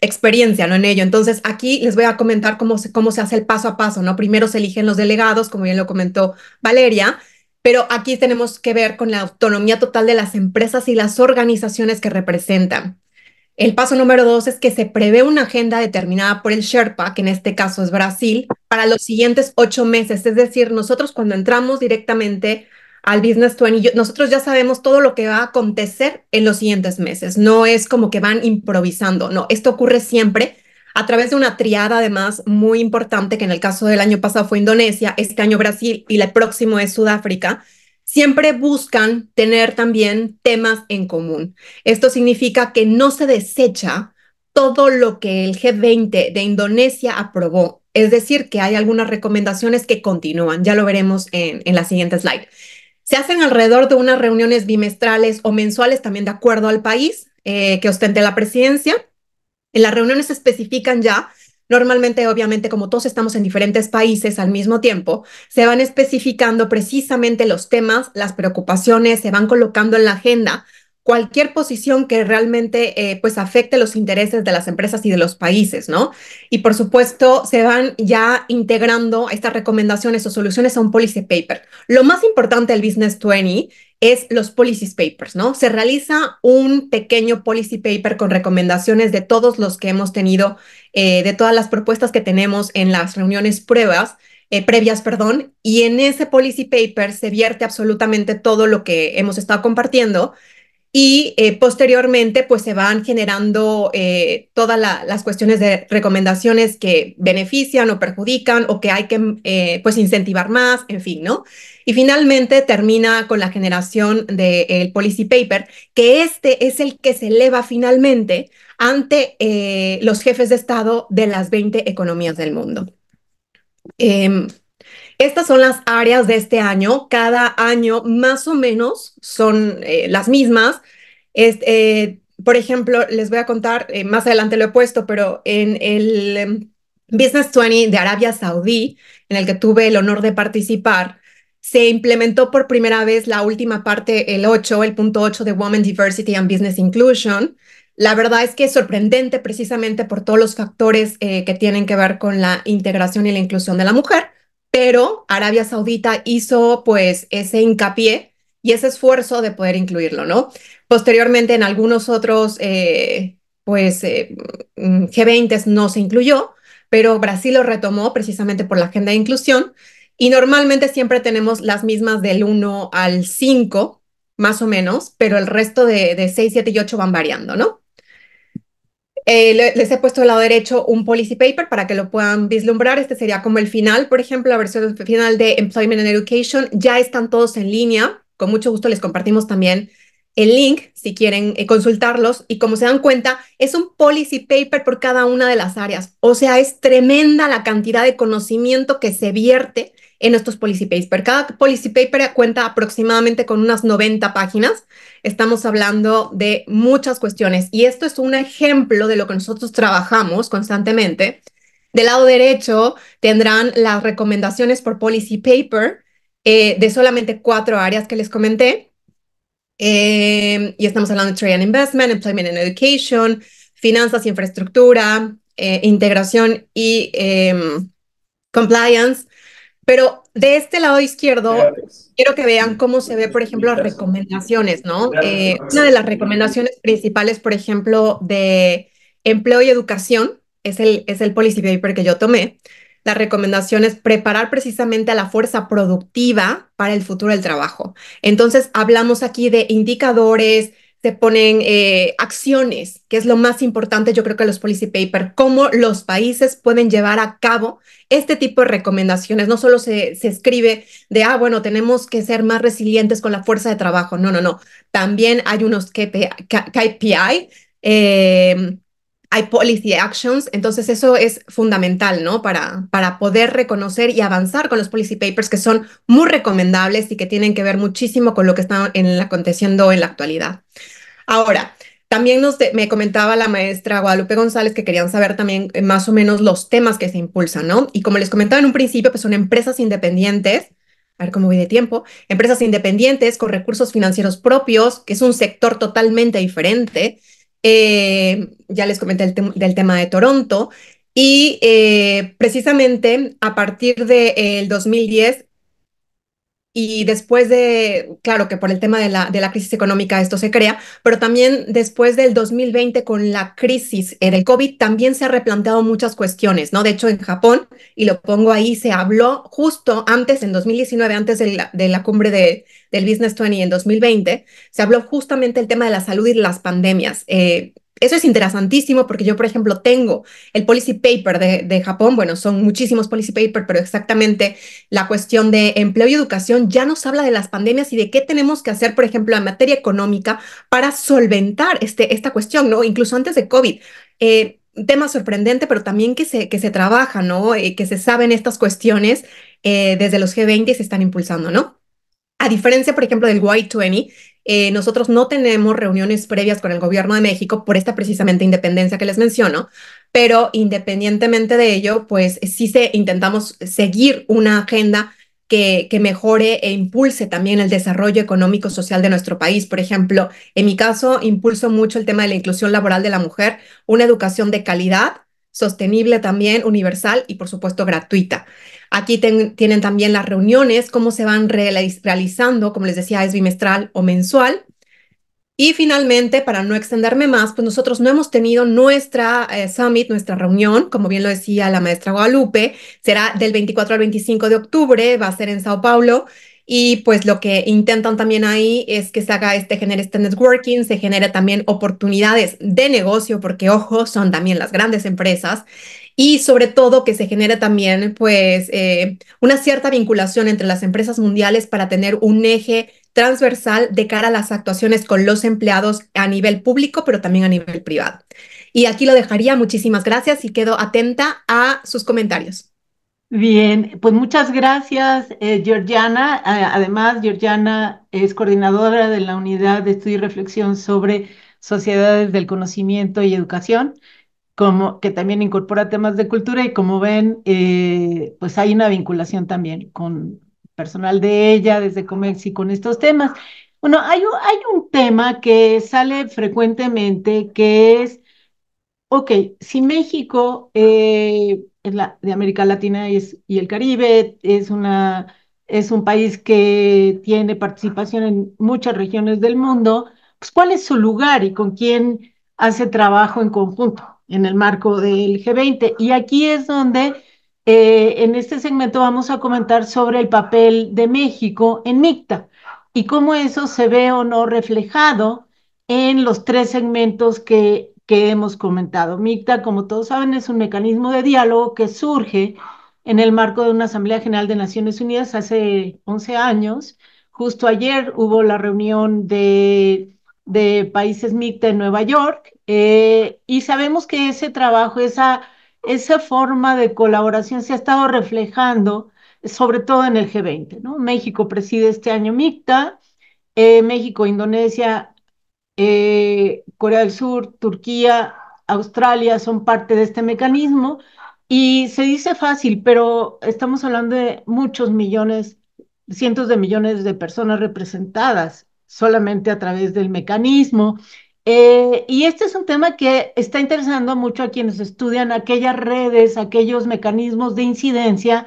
[SPEAKER 4] experiencia, ¿no? En ello. Entonces, aquí les voy a comentar cómo se hace el paso a paso, ¿no? Primero se eligen los delegados, como bien lo comentó Valeria, pero aquí tenemos que ver con la autonomía total de las empresas y las organizaciones que representan. El paso número 2 es que se prevé una agenda determinada por el Sherpa, que en este caso es Brasil, para los siguientes 8 meses. Es decir, nosotros cuando entramos directamente al Business 20, nosotros ya sabemos todo lo que va a acontecer en los siguientes meses. No es como que van improvisando, no, esto ocurre siempre a través de una triada además muy importante, que en el caso del año pasado fue Indonesia, este año Brasil y el próximo es Sudáfrica. Siempre buscan tener también temas en común. Esto significa que no se desecha todo lo que el G20 de Indonesia aprobó. Es decir, que hay algunas recomendaciones que continúan. Ya lo veremos en la siguiente slide. Se hacen alrededor de unas reuniones bimestrales o mensuales, también de acuerdo al país que ostente la presidencia. En las reuniones se especifican ya, normalmente, obviamente, como todos estamos en diferentes países al mismo tiempo, se van especificando precisamente los temas, las preocupaciones, se van colocando en la agenda cualquier posición que realmente pues afecte los intereses de las empresas y de los países, ¿no? Y por supuesto se van ya integrando estas recomendaciones o soluciones a un policy paper. Lo más importante del Business 20 es los policy papers, ¿no? Se realiza un pequeño policy paper con recomendaciones de todos los que hemos tenido, de todas las propuestas que tenemos en las reuniones previas, perdón, y en ese policy paper se vierte absolutamente todo lo que hemos estado compartiendo y posteriormente pues se van generando todas las cuestiones de recomendaciones que benefician o perjudican o que hay que pues incentivar más, en fin, ¿no? Y finalmente termina con la generación del policy paper, que este es el que se eleva finalmente ante los jefes de Estado de las 20 economías del mundo. Estas son las áreas de este año. Cada año más o menos son las mismas. Por ejemplo, les voy a contar, más adelante lo he puesto, pero en el Business 20 de Arabia Saudí, en el que tuve el honor de participar, se implementó por primera vez la última parte, el punto 8 de Women Diversity and Business Inclusion. La verdad es que es sorprendente precisamente por todos los factores que tienen que ver con la integración y la inclusión de la mujer, pero Arabia Saudita hizo pues ese hincapié y ese esfuerzo de poder incluirlo, ¿no? Posteriormente en algunos otros G20 no se incluyó, pero Brasil lo retomó precisamente por la agenda de inclusión y normalmente siempre tenemos las mismas del 1 al 5, más o menos, pero el resto de 6, 7 y 8 van variando, ¿no? Les he puesto al lado derecho un policy paper para que lo puedan vislumbrar. Este sería como el final, por ejemplo, la versión final de Employment and Education. Ya están todos en línea. Con mucho gusto les compartimos también el link si quieren consultarlos. Y como se dan cuenta, es un policy paper por cada una de las áreas. O sea, es tremenda la cantidad de conocimiento que se vierte en estos policy papers. Cada policy paper cuenta aproximadamente con unas 90 páginas. Estamos hablando de muchas cuestiones y esto es un ejemplo de lo que nosotros trabajamos constantemente. Del lado derecho tendrán las recomendaciones por policy paper de solamente 4 áreas que les comenté. Y estamos hablando de Trade and Investment, Employment and Education, finanzas y infraestructura, integración y compliance. Pero de este lado izquierdo, quiero que vean cómo se ve, por ejemplo, las recomendaciones, ¿no? Una de las recomendaciones principales, por ejemplo, de empleo y educación, es el policy paper que yo tomé. La recomendación es preparar precisamente a la fuerza productiva para el futuro del trabajo. Entonces, hablamos aquí de indicadores, se ponen acciones, que es lo más importante, yo creo que los policy papers, cómo los países pueden llevar a cabo este tipo de recomendaciones. No solo se escribe de, bueno, tenemos que ser más resilientes con la fuerza de trabajo. No, no, no. También hay unos KPI, hay policy actions, entonces eso es fundamental, ¿no? Para poder reconocer y avanzar con los policy papers que son muy recomendables y que tienen que ver muchísimo con lo que está aconteciendo en la actualidad. Ahora, también me comentaba la maestra Guadalupe González que querían saber también más o menos los temas que se impulsan, ¿no? Y como les comentaba en un principio, pues son empresas independientes. A ver cómo voy de tiempo. Empresas independientes con recursos financieros propios, que es un sector totalmente diferente. Ya les comenté del tema de Toronto. Y precisamente a partir del 2010 y después claro que por el tema de la crisis económica esto se crea, pero también después del 2020 con la crisis del COVID también se ha replanteado muchas cuestiones, ¿no? De hecho, en Japón, y lo pongo ahí, se habló justo antes, en 2019, antes de la cumbre del Business 20 en 2020, se habló justamente el tema de la salud y las pandemias. Eso es interesantísimo porque yo, por ejemplo, tengo el policy paper de Japón, bueno, son muchísimos policy papers, pero exactamente la cuestión de empleo y educación ya nos habla de las pandemias y de qué tenemos que hacer, por ejemplo, en materia económica para solventar esta cuestión, ¿no? Incluso antes de COVID. Un tema sorprendente, pero también que se trabaja, ¿no? Que se saben estas cuestiones desde los G20 y se están impulsando, ¿no? A diferencia, por ejemplo, del Y20, nosotros no tenemos reuniones previas con el gobierno de México por esta precisamente independencia que les menciono, pero independientemente de ello, pues sí intentamos seguir una agenda que mejore e impulse también el desarrollo económico social de nuestro país. Por ejemplo, en mi caso, impulso mucho el tema de la inclusión laboral de la mujer, una educación de calidad, sostenible también, universal y, por supuesto, gratuita. Aquí tienen también las reuniones, cómo se van realizando, como les decía, es bimestral o mensual. Y finalmente, para no extenderme más, pues nosotros no hemos tenido nuestra summit, nuestra reunión, como bien lo decía la maestra Guadalupe, será del 24 al 25 de octubre, va a ser en Sao Paulo. Y pues lo que intentan también ahí es que genere este networking, se genere también oportunidades de negocio, porque ojo, son también las grandes empresas y sobre todo que se genere también pues una cierta vinculación entre las empresas mundiales para tener un eje transversal de cara a las actuaciones con los empleados a nivel público, pero también a nivel privado. Y aquí lo dejaría. Muchísimas gracias y quedo atenta a sus comentarios.
[SPEAKER 1] Bien, pues muchas gracias, Georgiana. Además, Georgiana es coordinadora de la Unidad de Estudio y Reflexión sobre Sociedades del Conocimiento y Educación, que también incorpora temas de cultura y como ven, pues hay una vinculación también con personal de ella desde Comex y con estos temas. Bueno, hay un tema que sale frecuentemente que es, ok, si México de América Latina y el Caribe es un país que tiene participación en muchas regiones del mundo, pues ¿cuál es su lugar y con quién hace trabajo en conjunto en el marco del G20? Y aquí es donde en este segmento vamos a comentar sobre el papel de México en MICTA y cómo eso se ve o no reflejado en los tres segmentos que hemos comentado. MICTA, como todos saben, es un mecanismo de diálogo que surge en el marco de una Asamblea General de Naciones Unidas hace 11 años. Justo ayer hubo la reunión de países MICTA en Nueva York y sabemos que ese trabajo, esa forma de colaboración se ha estado reflejando sobre todo en el G20, ¿no? México preside este año MICTA, México, Indonesia, Corea del Sur, Turquía, Australia son parte de este mecanismo y se dice fácil, pero estamos hablando de muchos millones, cientos de millones de personas representadas solamente a través del mecanismo. Y este es un tema que está interesando mucho a quienes estudian aquellas redes, aquellos mecanismos de incidencia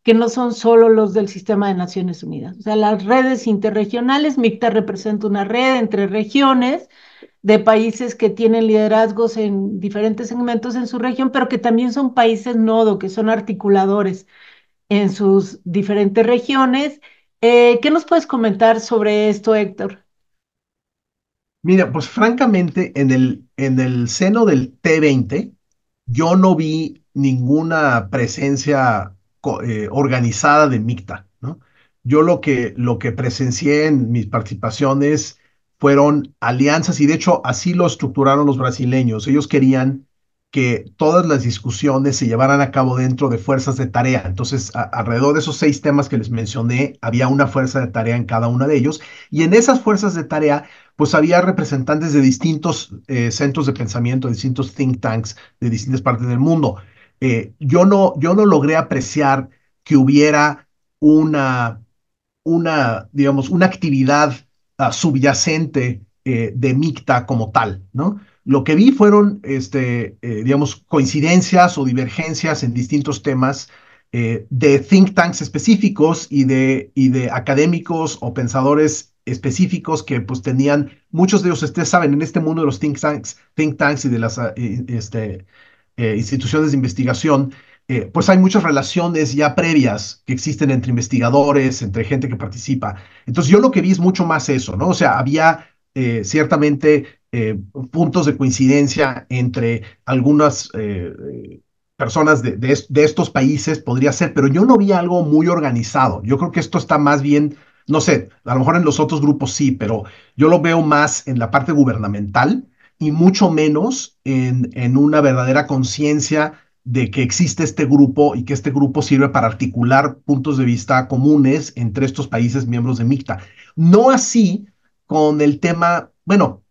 [SPEAKER 1] que no son solo los del sistema de Naciones Unidas. O sea, las redes interregionales, MICTA representa una red entre regiones de países que tienen liderazgos en diferentes segmentos en su región, pero que también son países nodo, que son articuladores en sus diferentes regiones. ¿Qué nos puedes comentar sobre esto, Héctor?
[SPEAKER 2] Mira, pues francamente, en el seno del T20, yo no vi ninguna presencia organizada de MICTA, ¿no? Yo lo que presencié en mis participaciones fueron alianzas y de hecho así lo estructuraron los brasileños. Ellos querían que todas las discusiones se llevaran a cabo dentro de fuerzas de tarea. Entonces, alrededor de esos 6 temas que les mencioné, había una fuerza de tarea en cada uno de ellos y en esas fuerzas de tarea pues había representantes de distintos centros de pensamiento, de distintos think tanks de distintas partes del mundo. Yo no logré apreciar que hubiera una, digamos, una actividad subyacente de MICTA como tal, ¿no? Lo que vi fueron, digamos, coincidencias o divergencias en distintos temas de think tanks específicos y de académicos o pensadores específicos que pues tenían, muchos de ellos, ustedes saben, en este mundo de los think tanks y de las instituciones de investigación, pues hay muchas relaciones ya previas que existen entre investigadores, entre gente que participa. Entonces yo lo que vi es mucho más eso, ¿no? O sea, había ciertamente puntos de coincidencia entre algunas personas de estos países, podría ser, pero yo no vi algo muy organizado. Yo creo que esto está más bien, no sé, a lo mejor en los otros grupos sí, pero yo lo veo más en la parte gubernamental y mucho menos en una verdadera conciencia de que existe este grupo y que este grupo sirve para articular puntos de vista comunes entre estos países miembros de MICTA. No así con el tema, bueno,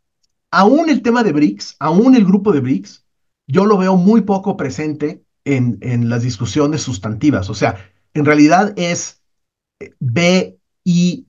[SPEAKER 2] aún el tema de BRICS, aún el grupo de BRICS, yo lo veo muy poco presente en las discusiones sustantivas. O sea, en realidad es BI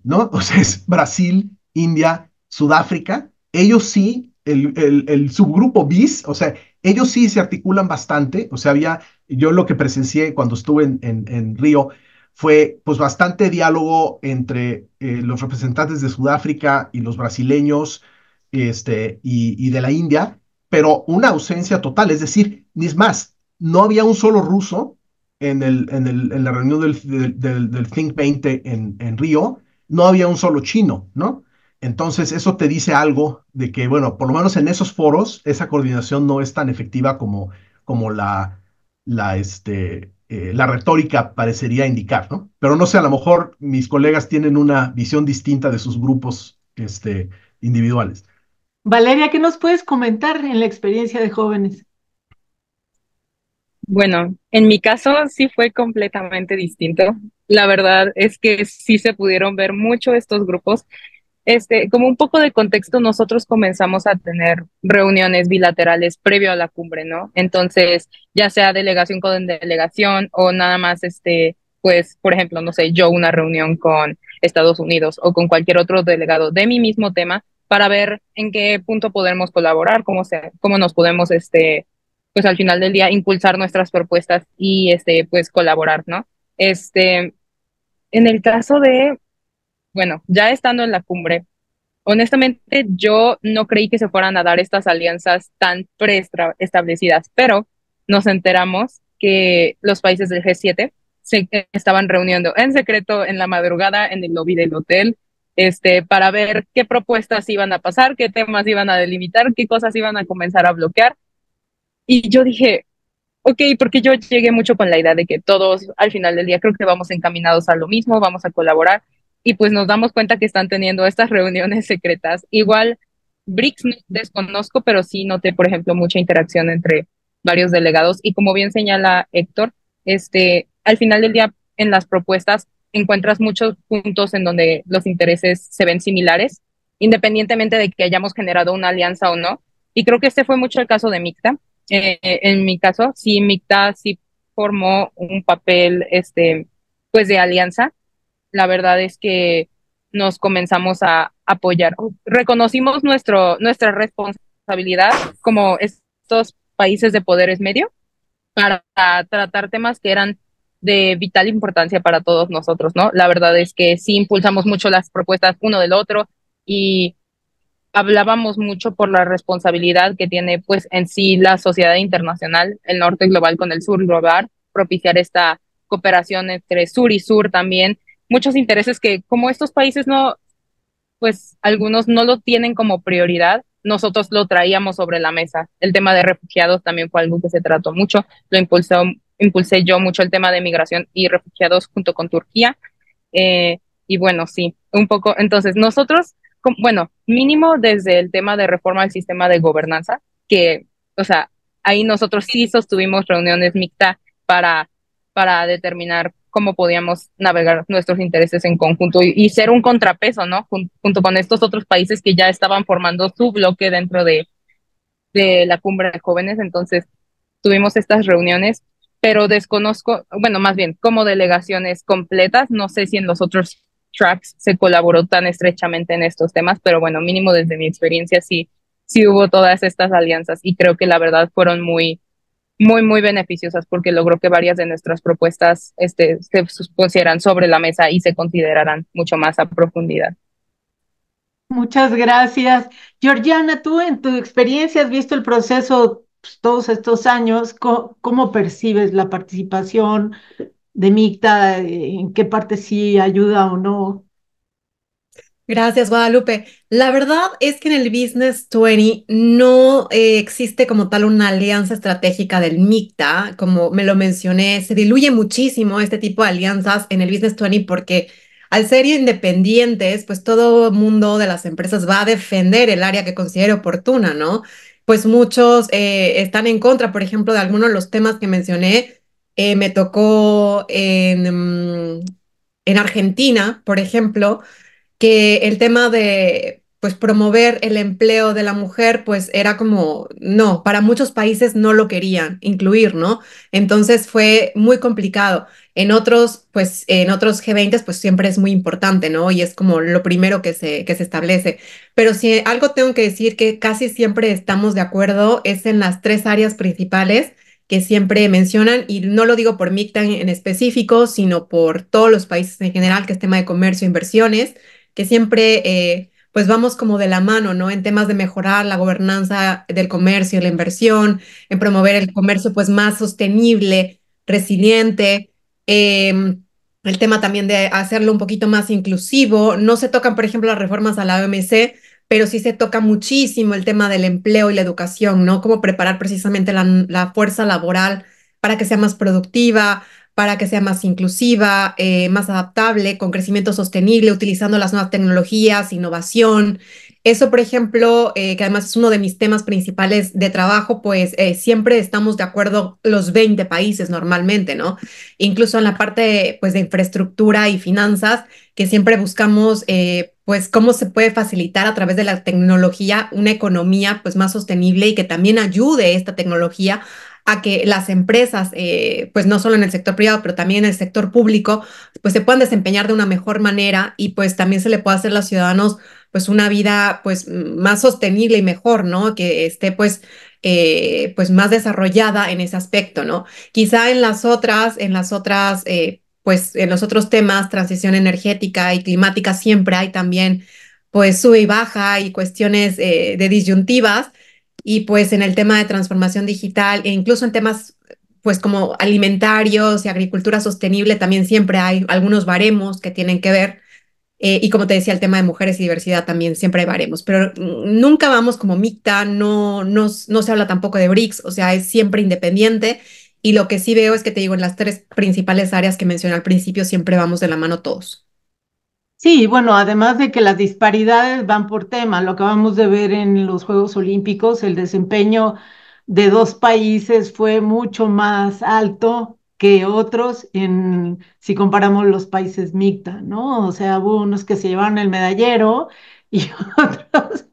[SPEAKER 2] ¿no? O sea, es Brasil, India, Sudáfrica. Ellos sí, el subgrupo BIS, o sea, ellos sí se articulan bastante. O sea, yo lo que presencié cuando estuve en Río fue pues bastante diálogo entre los representantes de Sudáfrica y los brasileños y de la India, pero una ausencia total. Es decir, ni es más, no había un solo ruso en la reunión del Think 20 en Río, no había un solo chino, ¿no? Entonces, eso te dice algo de que, bueno, por lo menos en esos foros, esa coordinación no es tan efectiva como la retórica parecería indicar, ¿no? Pero no sé, a lo mejor mis colegas tienen una visión distinta de sus grupos, individuales.
[SPEAKER 1] Valeria, ¿qué nos puedes comentar en la experiencia de jóvenes?
[SPEAKER 3] Bueno, en mi caso sí fue completamente distinto. La verdad es que sí se pudieron ver mucho estos grupos. Como un poco de contexto, nosotros comenzamos a tener reuniones bilaterales previo a la cumbre, ¿no? Entonces, ya sea delegación con delegación o nada más, pues, por ejemplo, no sé, yo una reunión con Estados Unidos o con cualquier otro delegado de mi mismo tema para ver en qué punto podemos colaborar, cómo nos podemos, pues al final del día impulsar nuestras propuestas y, pues colaborar, ¿no? En el caso de, bueno, ya estando en la cumbre, honestamente, yo no creí que se fueran a dar estas alianzas tan preestablecidas, pero nos enteramos que los países del G7 se estaban reuniendo en secreto en la madrugada en el lobby del hotel, para ver qué propuestas iban a pasar, qué temas iban a delimitar, qué cosas iban a comenzar a bloquear. Y yo dije, ok, porque yo llegué mucho con la idea de que todos al final del día creo que vamos encaminados a lo mismo, vamos a colaborar y pues nos damos cuenta que están teniendo estas reuniones secretas. Igual BRICS no desconozco, pero sí noté, por ejemplo, mucha interacción entre varios delegados y como bien señala Héctor, al final del día en las propuestas encuentras muchos puntos en donde los intereses se ven similares, independientemente de que hayamos generado una alianza o no. Y creo que este fue mucho el caso de MICTA. En mi caso, sí, MICTA sí formó un papel, pues de alianza. La verdad es que nos comenzamos a apoyar. Reconocimos nuestra responsabilidad como estos países de poderes medio para tratar temas que eran de vital importancia para todos nosotros, ¿no? La verdad es que sí impulsamos mucho las propuestas uno del otro y hablábamos mucho por la responsabilidad que tiene pues en sí la sociedad internacional, el norte global con el sur global, propiciar esta cooperación entre sur y sur también, muchos intereses que como estos países no pues algunos no lo tienen como prioridad, nosotros lo traíamos sobre la mesa. El tema de refugiados también fue algo que se trató mucho, impulsé yo mucho el tema de migración y refugiados junto con Turquía. Eh, y bueno, sí, un poco. Entonces, nosotros, bueno, mínimo desde el tema de reforma del sistema de gobernanza, que, o sea, ahí nosotros sí sostuvimos reuniones mixtas para, para determinar cómo podíamos navegar nuestros intereses en conjunto y ser un contrapeso, ¿no? Junto con estos otros países que ya estaban formando su bloque dentro de la cumbre de jóvenes. Entonces, tuvimos estas reuniones, pero desconozco, bueno, más bien como delegaciones completas, no sé si en los otros tracks se colaboró tan estrechamente en estos temas, pero bueno, mínimo desde mi experiencia sí, sí hubo todas estas alianzas y creo que la verdad fueron muy beneficiosas porque logró que varias de nuestras propuestas se pusieran sobre la mesa y se consideraran mucho más a profundidad.
[SPEAKER 1] Muchas gracias. Georgiana, tú en tu experiencia has visto el proceso pues, todos estos años. ¿Cómo percibes la participación de MICTA? ¿En qué parte sí ayuda o no?
[SPEAKER 4] Gracias, Guadalupe. La verdad es que en el Business 20 no existe como tal una alianza estratégica del MICTA, como me lo mencioné, se diluye muchísimo este tipo de alianzas en el Business 20 porque al ser independientes, pues todo mundo de las empresas va a defender el área que considere oportuna, ¿no? Pues muchos están en contra, por ejemplo, de algunos de los temas que mencioné. Me tocó en Argentina, por ejemplo, que el tema de pues promover el empleo de la mujer pues era como no, para muchos países no lo querían incluir, ¿no? Entonces fue muy complicado. En otros pues en otros G20 pues siempre es muy importante, ¿no? Y es como lo primero que se establece. Pero si algo tengo que decir que casi siempre estamos de acuerdo es en las tres áreas principales que siempre mencionan, y no lo digo por MICTA en específico, sino por todos los países en general, que es tema de comercio e inversiones, que siempre pues vamos como de la mano, ¿no? En temas de mejorar la gobernanza del comercio, la inversión, en promover el comercio pues más sostenible, resiliente, el tema también de hacerlo un poquito más inclusivo. No se tocan, por ejemplo, las reformas a la OMC, pero sí se toca muchísimo el tema del empleo y la educación, ¿no? Cómo preparar precisamente la fuerza laboral para que sea más productiva, para que sea más inclusiva, más adaptable, con crecimiento sostenible, utilizando las nuevas tecnologías, innovación. Eso, por ejemplo, que además es uno de mis temas principales de trabajo, pues siempre estamos de acuerdo los 20 países normalmente, ¿no? Incluso en la parte pues, de infraestructura y finanzas, que siempre buscamos pues cómo se puede facilitar a través de la tecnología una economía pues más sostenible y que también ayude esta tecnología a que las empresas, pues no solo en el sector privado, pero también en el sector público, pues se puedan desempeñar de una mejor manera y pues también se le pueda hacer a los ciudadanos pues una vida pues más sostenible y mejor, ¿no? Que esté pues más desarrollada en ese aspecto, ¿no? Quizá pues en los otros temas, transición energética y climática, siempre hay también pues sube y baja y cuestiones de disyuntivas, y pues en el tema de transformación digital e incluso en temas pues como alimentarios y agricultura sostenible también siempre hay algunos baremos que tienen que ver. Y como te decía, el tema de mujeres y diversidad también siempre hay baremos, pero nunca vamos como MICTA, no se habla tampoco de BRICS, o sea, es siempre independiente. Y lo que sí veo es que te digo, en las tres principales áreas que mencioné al principio, siempre vamos de la mano todos.
[SPEAKER 1] Sí, bueno, además de que las disparidades van por tema, lo acabamos de ver en los Juegos Olímpicos, el desempeño de dos países fue mucho más alto que otros si comparamos los países mixta, ¿no? O sea, hubo unos que se llevaron el medallero y otros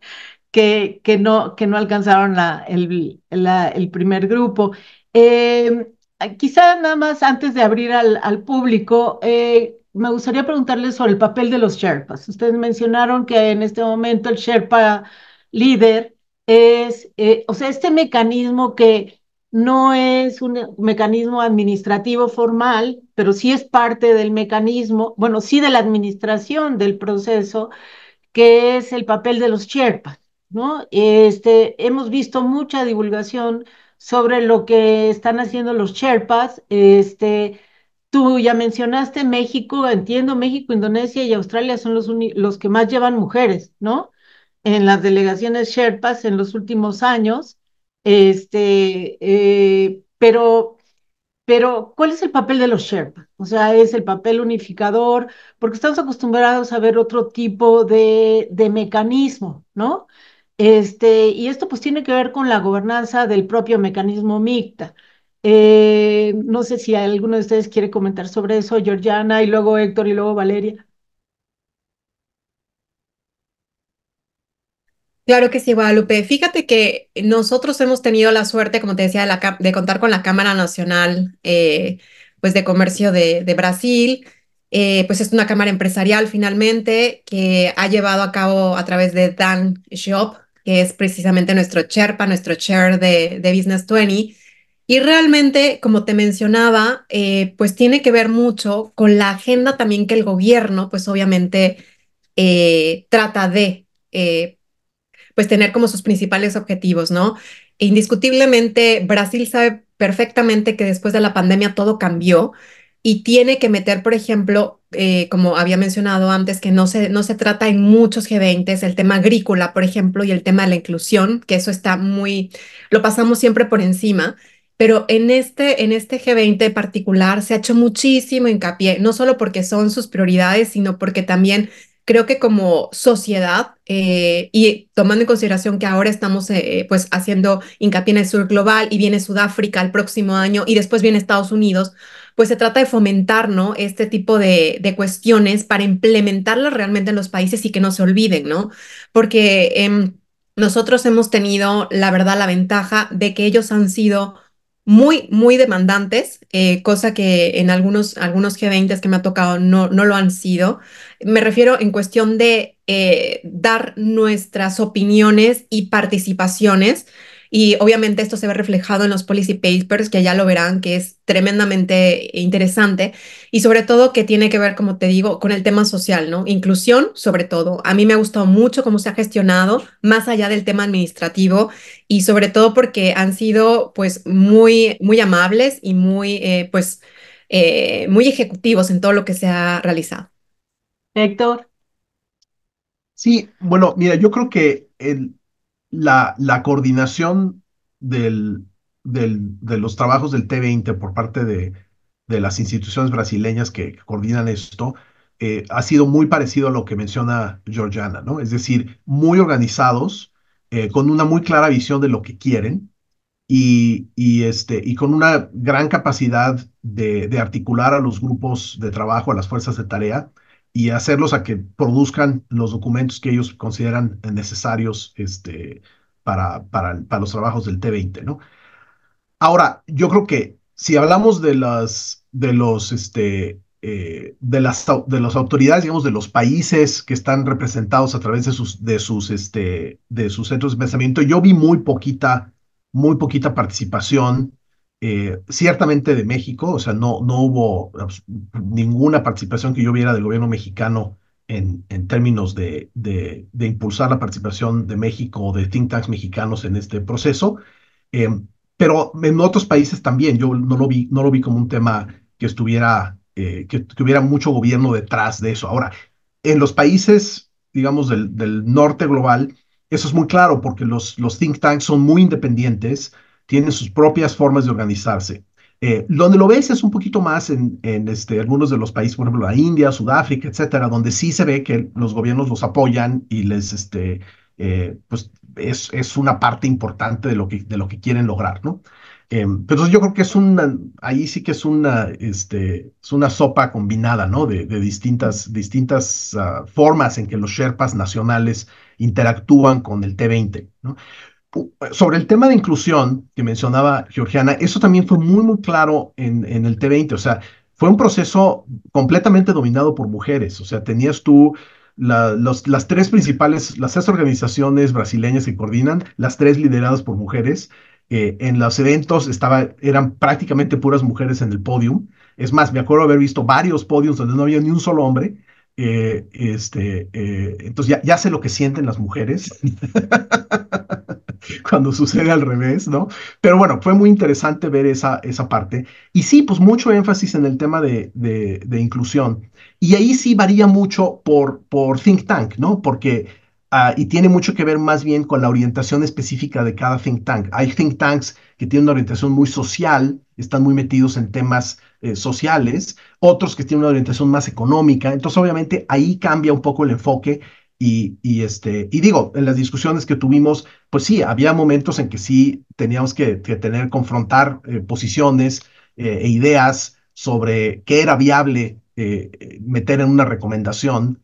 [SPEAKER 1] que no alcanzaron el primer grupo. Eh, Quizá nada más antes de abrir al público, me gustaría preguntarles sobre el papel de los Sherpas. Ustedes mencionaron que en este momento el Sherpa líder es, o sea, este mecanismo que no es un mecanismo administrativo formal, pero sí es parte del mecanismo, bueno, sí de la administración del proceso, que es el papel de los Sherpas, ¿no? Hemos visto mucha divulgación sobre lo que están haciendo los Sherpas, Tú ya mencionaste México, entiendo, México, Indonesia y Australia son los que más llevan mujeres, ¿no? En las delegaciones Sherpas en los últimos años. Pero ¿cuál es el papel de los Sherpas? O sea, ¿es el papel unificador? Porque estamos acostumbrados a ver otro tipo de mecanismo, ¿no? Y esto pues tiene que ver con la gobernanza del propio mecanismo MICTA. No sé si alguno de ustedes quiere comentar sobre eso, Georgiana, y luego Héctor, y luego Valeria.
[SPEAKER 4] Claro que sí, Guadalupe. Fíjate que nosotros hemos tenido la suerte, como te decía, de contar con la Cámara Nacional pues de Comercio de Brasil. Pues es una cámara empresarial finalmente que ha llevado a cabo a través de Dan Shop, que es precisamente nuestro Sherpa, nuestro chair de Business 20. Y realmente, como te mencionaba, pues tiene que ver mucho con la agenda también que el gobierno, pues obviamente trata de pues tener como sus principales objetivos, ¿no? E indiscutiblemente, Brasil sabe perfectamente que después de la pandemia todo cambió y tiene que meter, por ejemplo, como había mencionado antes, que no se trata en muchos G20, el tema agrícola, por ejemplo, y el tema de la inclusión, que eso está muy, lo pasamos siempre por encima. Pero en este G20 en particular se ha hecho muchísimo hincapié, no solo porque son sus prioridades, sino porque también creo que como sociedad y tomando en consideración que ahora estamos pues haciendo hincapié en el sur global y viene Sudáfrica el próximo año y después viene Estados Unidos, pues se trata de fomentar, ¿no? Este tipo de cuestiones para implementarlas realmente en los países y que no se olviden, ¿no? Porque nosotros hemos tenido, la verdad, la ventaja de que ellos han sido muy, muy demandantes, cosa que en algunos G20 que me ha tocado no lo han sido. Me refiero en cuestión de dar nuestras opiniones y participaciones. Y obviamente esto se ve reflejado en los policy papers, que ya lo verán, que es tremendamente interesante. Y sobre todo que tiene que ver, como te digo, con el tema social, ¿no? Inclusión, sobre todo. A mí me ha gustado mucho cómo se ha gestionado, más allá del tema administrativo, y sobre todo porque han sido, pues, muy, muy amables y muy, pues, muy ejecutivos en todo lo que se ha realizado.
[SPEAKER 1] Héctor.
[SPEAKER 2] Sí, bueno, mira, yo creo que la coordinación de los trabajos del T20 por parte de las instituciones brasileñas que coordinan esto ha sido muy parecido a lo que menciona Georgiana, ¿no? Es decir, muy organizados, con una muy clara visión de lo que quieren y con una gran capacidad de articular a los grupos de trabajo, a las fuerzas de tarea, y hacerlos a que produzcan los documentos que ellos consideran necesarios para los trabajos del T20, ¿no? Ahora, yo creo que si hablamos de las autoridades, digamos, de los países que están representados a través de sus centros de pensamiento, yo vi muy poquita participación, ciertamente de México, o sea, no hubo ninguna participación que yo viera del gobierno mexicano en términos de impulsar la participación de México o de think tanks mexicanos en este proceso. Eh, pero en otros países también, yo no lo vi como un tema que hubiera mucho gobierno detrás de eso. Ahora, en los países, digamos, del norte global, eso es muy claro porque los think tanks son muy independientes, tienen sus propias formas de organizarse. Donde lo ves es un poquito más en algunos de los países, por ejemplo, la India, Sudáfrica, etcétera, donde sí se ve que los gobiernos los apoyan y pues es una parte importante de lo que quieren lograr, ¿no? Pero yo creo que ahí sí que es una sopa combinada, ¿no? De distintas formas en que los Sherpas nacionales interactúan con el T20, ¿no? Sobre el tema de inclusión que mencionaba Georgiana, eso también fue muy, muy claro en el T20. O sea, fue un proceso completamente dominado por mujeres. O sea, tenías tú las tres organizaciones brasileñas que coordinan, las tres lideradas por mujeres. En los eventos eran prácticamente puras mujeres en el podium. Es más, me acuerdo haber visto varios podiums donde no había ni un solo hombre. Entonces ya sé lo que sienten las mujeres. cuando sucede al revés, ¿no? Pero bueno, fue muy interesante ver esa parte. Y sí, pues mucho énfasis en el tema de inclusión. Y ahí sí varía mucho por think tank, ¿no? Porque, y tiene mucho que ver más bien con la orientación específica de cada think tank. Hay think tanks que tienen una orientación muy social, están muy metidos en temas sociales, otros que tienen una orientación más económica. Entonces, obviamente, ahí cambia un poco el enfoque. Y digo, en las discusiones que tuvimos, pues sí, había momentos en que sí teníamos que tener, confrontar posiciones e ideas sobre qué era viable meter en una recomendación,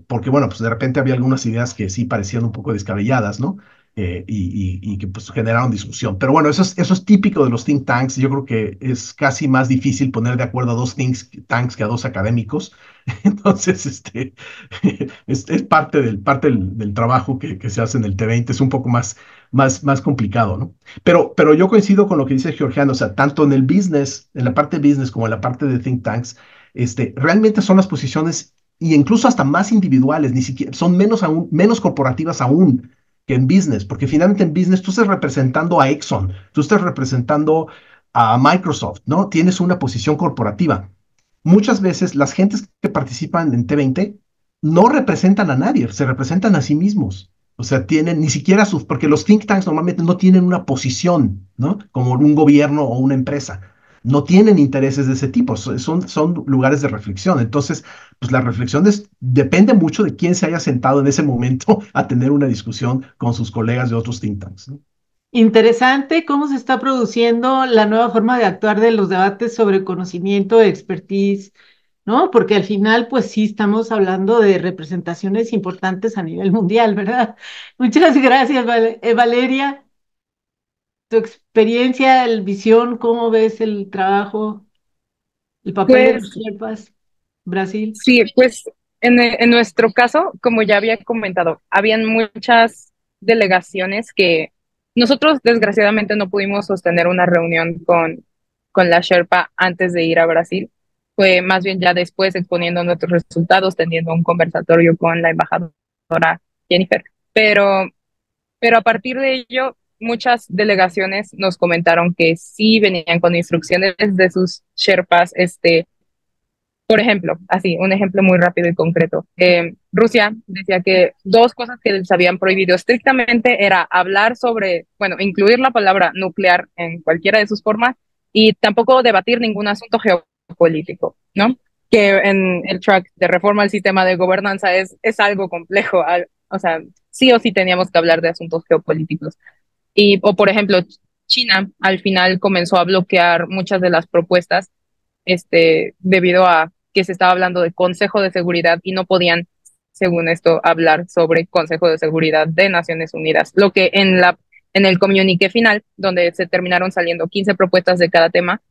[SPEAKER 2] porque bueno, pues de repente había algunas ideas que sí parecían un poco descabelladas, ¿no? Y que pues generaron discusión. Pero bueno, eso es típico de los think tanks. Yo creo que es casi más difícil poner de acuerdo a dos think tanks que a dos académicos. Entonces, es parte del trabajo que se hace en el T20, es un poco más complicado, ¿no? Pero yo coincido con lo que dice Georgiano, o sea, tanto en el business, en la parte business como en la parte de think tanks, realmente son las posiciones, y incluso hasta más individuales, ni siquiera, son menos corporativas aún que en business, porque finalmente en business tú estás representando a Exxon, tú estás representando a Microsoft, ¿no? Tienes una posición corporativa. Muchas veces las gentes que participan en T20 no representan a nadie, se representan a sí mismos. O sea, tienen ni siquiera porque los think tanks normalmente no tienen una posición, ¿no? Como un gobierno o una empresa. No tienen intereses de ese tipo, son lugares de reflexión. Entonces, pues la reflexión depende mucho de quién se haya sentado en ese momento a tener una discusión con sus colegas de otros think tanks, ¿no?
[SPEAKER 1] Interesante cómo se está produciendo la nueva forma de actuar de los debates sobre conocimiento, expertise, ¿no? Porque al final, pues sí, estamos hablando de representaciones importantes a nivel mundial, ¿verdad? Muchas gracias, Valeria. Tu experiencia, el visión, ¿cómo ves el trabajo, el papel de los
[SPEAKER 3] Pues
[SPEAKER 1] Sherpas, Brasil?
[SPEAKER 3] sí, pues en nuestro caso, como ya había comentado, habían muchas delegaciones que nosotros desgraciadamente no pudimos sostener una reunión con la Sherpa antes de ir a Brasil. Fue más bien ya después exponiendo nuestros resultados, teniendo un conversatorio con la embajadora Jennifer. Pero a partir de ello, muchas delegaciones nos comentaron que sí venían con instrucciones de sus Sherpas, por ejemplo, así, un ejemplo muy rápido y concreto. Rusia decía que dos cosas que les habían prohibido estrictamente era hablar sobre, bueno, incluir la palabra nuclear en cualquiera de sus formas y tampoco debatir ningún asunto geopolítico, ¿no? Que en el track de reforma al sistema de gobernanza es algo complejo, o sea, sí o sí teníamos que hablar de asuntos geopolíticos. O por ejemplo, China al final comenzó a bloquear muchas de las propuestas debido a que se estaba hablando de Consejo de Seguridad y no podían, según esto, hablar sobre Consejo de Seguridad de Naciones Unidas. Lo que en el comuniqué final, donde se terminaron saliendo 15 propuestas de cada tema,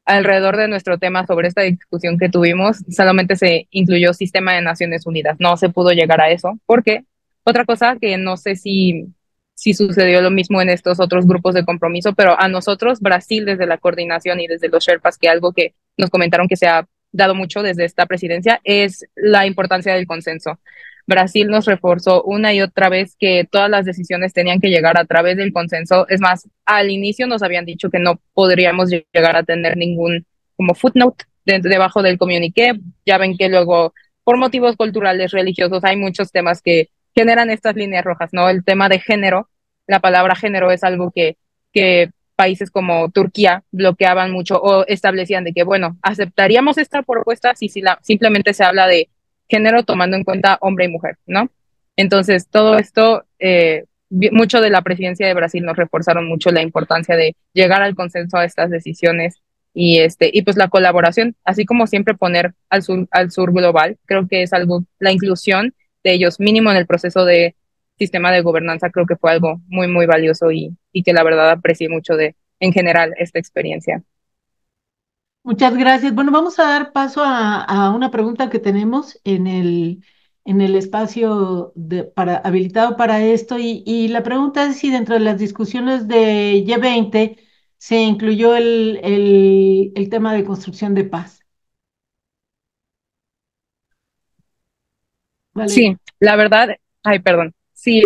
[SPEAKER 3] alrededor de nuestro tema sobre esta discusión que tuvimos, solamente se incluyó Sistema de Naciones Unidas. No se pudo llegar a eso, porque otra cosa que no sé si sucedió lo mismo en estos otros grupos de compromiso, pero a nosotros, Brasil, desde la coordinación y desde los Sherpas, que algo que nos comentaron que se ha dado mucho desde esta presidencia, es la importancia del consenso. Brasil nos reforzó una y otra vez que todas las decisiones tenían que llegar a través del consenso. Es más, al inicio nos habían dicho que no podríamos llegar a tener ningún como footnote debajo del comuniqué. Ya ven que luego, por motivos culturales, religiosos, hay muchos temas que generan estas líneas rojas, ¿no? El tema de género, la palabra género es algo que países como Turquía bloqueaban mucho o establecían de que, bueno, aceptaríamos esta propuesta si simplemente se habla de género tomando en cuenta hombre y mujer, ¿no? Entonces, todo esto, mucho de la presidencia de Brasil nos reforzaron mucho la importancia de llegar al consenso a estas decisiones y pues la colaboración, así como siempre poner al sur global, creo que es algo, la inclusión de ellos mínimo en el proceso de sistema de gobernanza, creo que fue algo muy, muy valioso y que la verdad aprecié mucho de, en general, esta experiencia.
[SPEAKER 1] Muchas gracias. Bueno, vamos a dar paso a una pregunta que tenemos en el espacio habilitado para esto y la pregunta es si dentro de las discusiones de G20 se incluyó el tema de construcción de paz. Valeria.
[SPEAKER 3] Sí, la verdad, ay, perdón. Sí,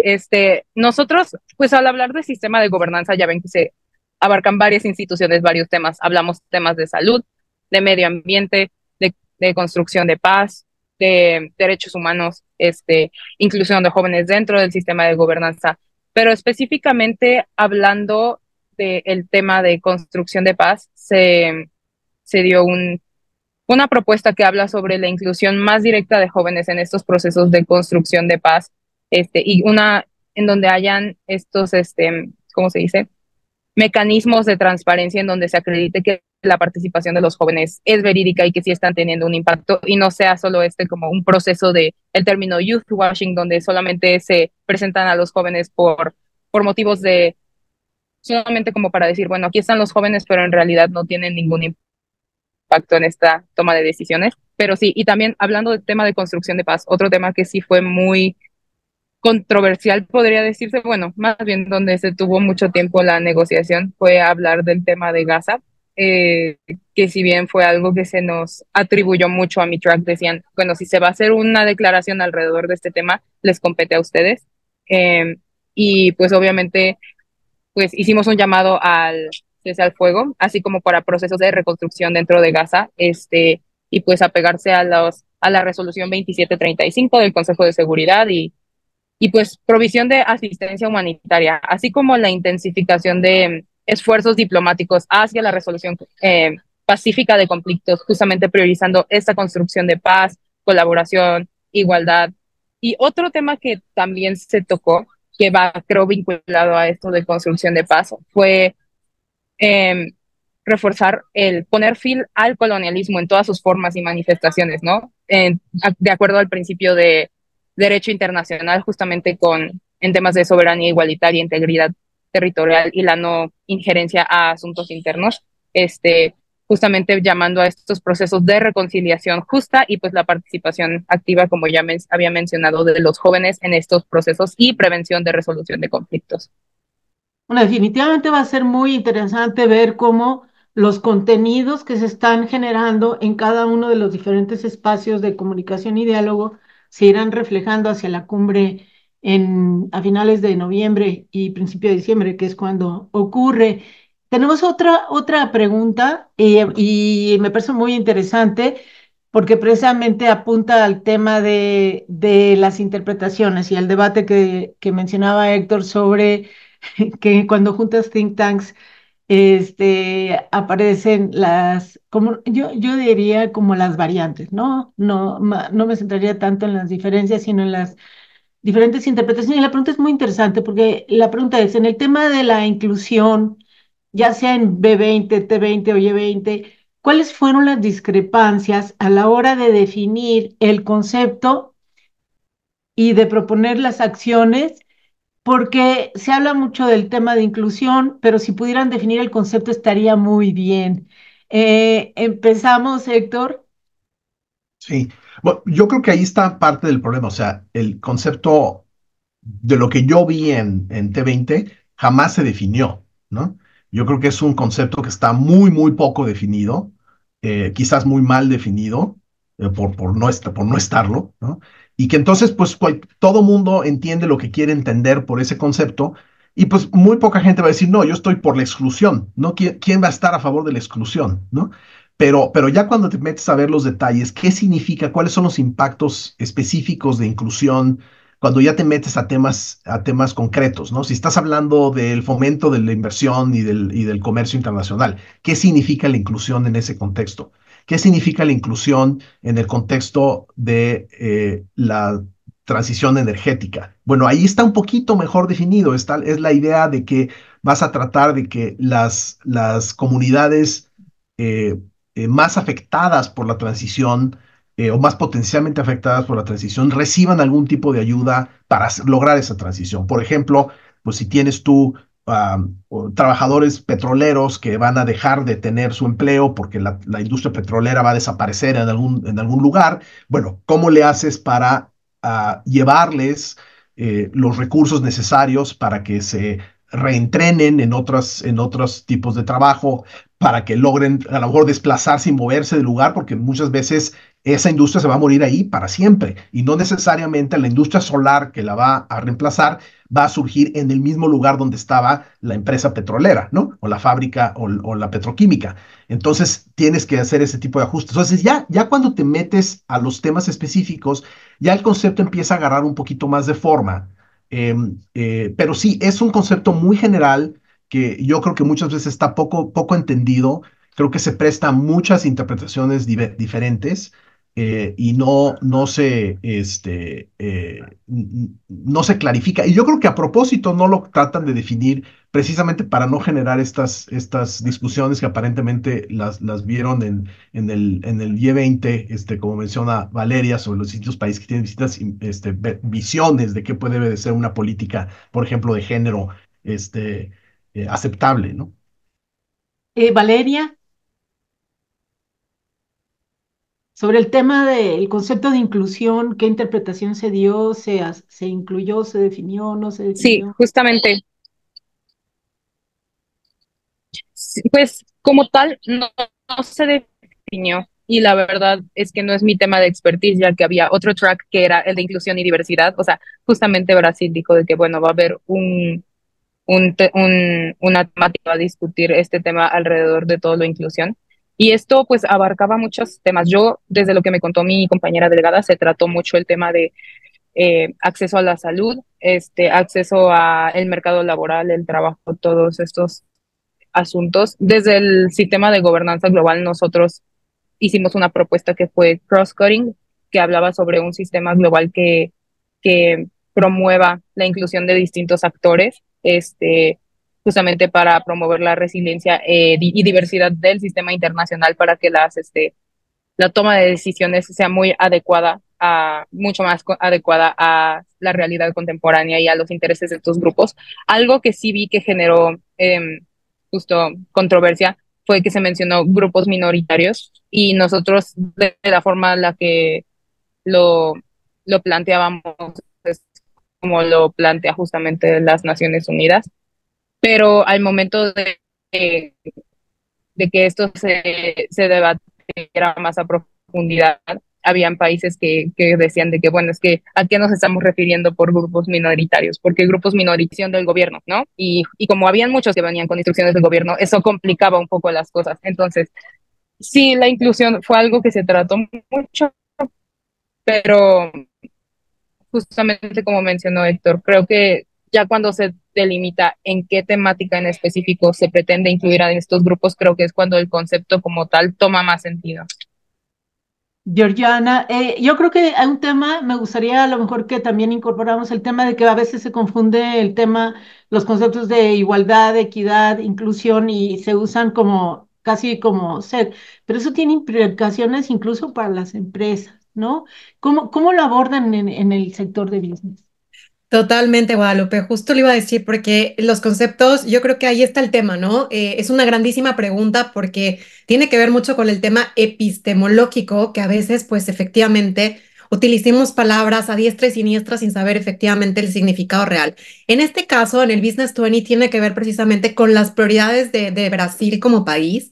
[SPEAKER 3] nosotros, pues al hablar de sistema de gobernanza, ya ven que se abarcan varias instituciones, varios temas. Hablamos temas de salud, de medio ambiente, de construcción de paz, de derechos humanos, inclusión de jóvenes dentro del sistema de gobernanza. Pero específicamente hablando del tema de construcción de paz, se dio una propuesta que habla sobre la inclusión más directa de jóvenes en estos procesos de construcción de paz, y una en donde hayan estos, ¿cómo se dice? Mecanismos de transparencia en donde se acredite que la participación de los jóvenes es verídica y que sí están teniendo un impacto y no sea solo como un proceso de el término youth washing, donde solamente se presentan a los jóvenes por motivos de solamente como para decir, bueno, aquí están los jóvenes, pero en realidad no tienen ningún impacto en esta toma de decisiones. Pero sí, y también hablando del tema de construcción de paz, otro tema que sí fue muy controversial, podría decirse, bueno, más bien donde se tuvo mucho tiempo la negociación, fue hablar del tema de Gaza, que si bien fue algo que se nos atribuyó mucho a Mitrack, decían, bueno, si se va a hacer una declaración alrededor de este tema, les compete a ustedes. Y pues obviamente pues hicimos un llamado al cese al fuego, así como para procesos de reconstrucción dentro de Gaza, y pues apegarse a la resolución 2735 del Consejo de Seguridad y pues provisión de asistencia humanitaria, así como la intensificación de esfuerzos diplomáticos hacia la resolución pacífica de conflictos, justamente priorizando esta construcción de paz, colaboración, igualdad. Y otro tema que también se tocó, que va, creo, vinculado a esto de construcción de paz, fue eh, reforzar el poner fin al colonialismo en todas sus formas y manifestaciones, ¿no? De acuerdo al principio de derecho internacional, justamente en temas de soberanía igualitaria, integridad territorial y la no injerencia a asuntos internos, justamente llamando a estos procesos de reconciliación justa y pues la participación activa, como ya había mencionado, de los jóvenes en estos procesos y prevención de resolución de conflictos.
[SPEAKER 1] Bueno, definitivamente va a ser muy interesante ver cómo los contenidos que se están generando en cada uno de los diferentes espacios de comunicación y diálogo se irán reflejando hacia la cumbre a finales de noviembre y principio de diciembre, que es cuando ocurre. Tenemos otra pregunta y me parece muy interesante porque precisamente apunta al tema de las interpretaciones y al debate que mencionaba Héctor sobre que cuando juntas think tanks, aparecen como yo diría como las variantes, ¿no? No me centraría tanto en las diferencias, sino en las diferentes interpretaciones. Y la pregunta es muy interesante porque la pregunta es, en el tema de la inclusión, ya sea en B20, T20 o Y20, ¿cuáles fueron las discrepancias a la hora de definir el concepto y de proponer las acciones? Porque se habla mucho del tema de inclusión, pero si pudieran definir el concepto estaría muy bien. Empezamos, Héctor.
[SPEAKER 2] Sí, bueno, yo creo que ahí está parte del problema, o sea, el concepto de lo que yo vi en T20 jamás se definió, ¿no? Yo creo que es un concepto que está muy, muy poco definido, quizás muy mal definido, por no estarlo, ¿no? Y que entonces, pues, todo mundo entiende lo que quiere entender por ese concepto, y pues muy poca gente va a decir, no, yo estoy por la exclusión, ¿no? ¿Quién va a estar a favor de la exclusión, ¿no? Pero ya cuando te metes a ver los detalles, ¿qué significa? ¿Cuáles son los impactos específicos de inclusión? Cuando ya te metes a temas concretos, ¿no? Si estás hablando del fomento de la inversión y del comercio internacional, ¿qué significa la inclusión en ese contexto? ¿Qué significa la inclusión en el contexto de la transición energética? Bueno, ahí está un poquito mejor definido. Es la idea de que vas a tratar de que las comunidades más afectadas por la transición o más potencialmente afectadas por la transición reciban algún tipo de ayuda para lograr esa transición. Por ejemplo, pues si tienes tú trabajadores petroleros que van a dejar de tener su empleo porque la industria petrolera va a desaparecer en algún lugar, bueno, ¿cómo le haces para llevarles los recursos necesarios para que se reentrenen en otros tipos de trabajo, para que logren a lo mejor desplazarse y moverse del lugar, porque muchas veces esa industria se va a morir ahí para siempre y no necesariamente la industria solar que la va a reemplazar va a surgir en el mismo lugar donde estaba la empresa petrolera, ¿no? O la fábrica o la petroquímica. Entonces tienes que hacer ese tipo de ajustes. Entonces ya cuando te metes a los temas específicos, ya el concepto empieza a agarrar un poquito más de forma. Pero sí, es un concepto muy general que yo creo que muchas veces está poco entendido. Creo que se presta a muchas interpretaciones diferentes y no se clarifica. Y yo creo que a propósito no lo tratan de definir precisamente para no generar estas discusiones que aparentemente las vieron en el G20, como menciona Valeria, sobre los distintos países que tienen distintas visiones de qué puede debe de ser una política, por ejemplo, de género aceptable, ¿no?
[SPEAKER 1] Valeria, sobre el tema del concepto de inclusión, ¿qué interpretación se dio? ¿Se incluyó, se definió, no se
[SPEAKER 3] Sí,
[SPEAKER 1] definió?
[SPEAKER 3] justamente, sí, pues como tal, no se definió. Y la verdad es que no es mi tema de expertise, ya que había otro track que era el de inclusión y diversidad. O sea, justamente Brasil dijo de que, bueno, va a haber una temática a discutir este tema alrededor de todo lo inclusión. Y esto pues abarcaba muchos temas. Yo, desde lo que me contó mi compañera delegada, se trató mucho el tema de acceso a la salud, acceso a el mercado laboral, el trabajo, todos estos asuntos. Desde el sistema de gobernanza global, nosotros hicimos una propuesta que fue cross-cutting, que hablaba sobre un sistema global que promueva la inclusión de distintos actores, justamente para promover la resiliencia y diversidad del sistema internacional para que la toma de decisiones sea muy adecuada mucho más adecuada a la realidad contemporánea y a los intereses de estos grupos. Algo que sí vi que generó justo controversia fue que se mencionó grupos minoritarios y nosotros de la forma en la que lo, lo planteábamos es como lo plantea justamente las Naciones Unidas, pero al momento de que esto se debatiera más a profundidad, habían países que decían de que, bueno, es que ¿a qué nos estamos refiriendo por grupos minoritarios? Porque grupos minoritarios del gobierno, ¿no? Y como habían muchos que venían con instrucciones del gobierno, eso complicaba un poco las cosas. Entonces, sí, la inclusión fue algo que se trató mucho, pero justamente como mencionó Héctor, creo que ya cuando se delimita en qué temática en específico se pretende incluir a estos grupos, creo que es cuando el concepto como tal toma más sentido.
[SPEAKER 1] Georgiana, yo creo que hay un tema, me gustaría a lo mejor que también incorporamos el tema de que a veces se confunde el tema, los conceptos de igualdad, equidad, inclusión y se usan como casi como ser, pero eso tiene implicaciones incluso para las empresas, ¿no? ¿Cómo lo abordan en el sector de business?
[SPEAKER 4] Totalmente, Guadalupe. Justo le iba a decir porque los conceptos, yo creo que ahí está el tema, ¿no? Es una grandísima pregunta porque tiene que ver mucho con el tema epistemológico, que a veces, pues efectivamente, utilicemos palabras a diestra y siniestra sin saber efectivamente el significado real. En este caso, en el Business 20, tiene que ver precisamente con las prioridades de Brasil como país,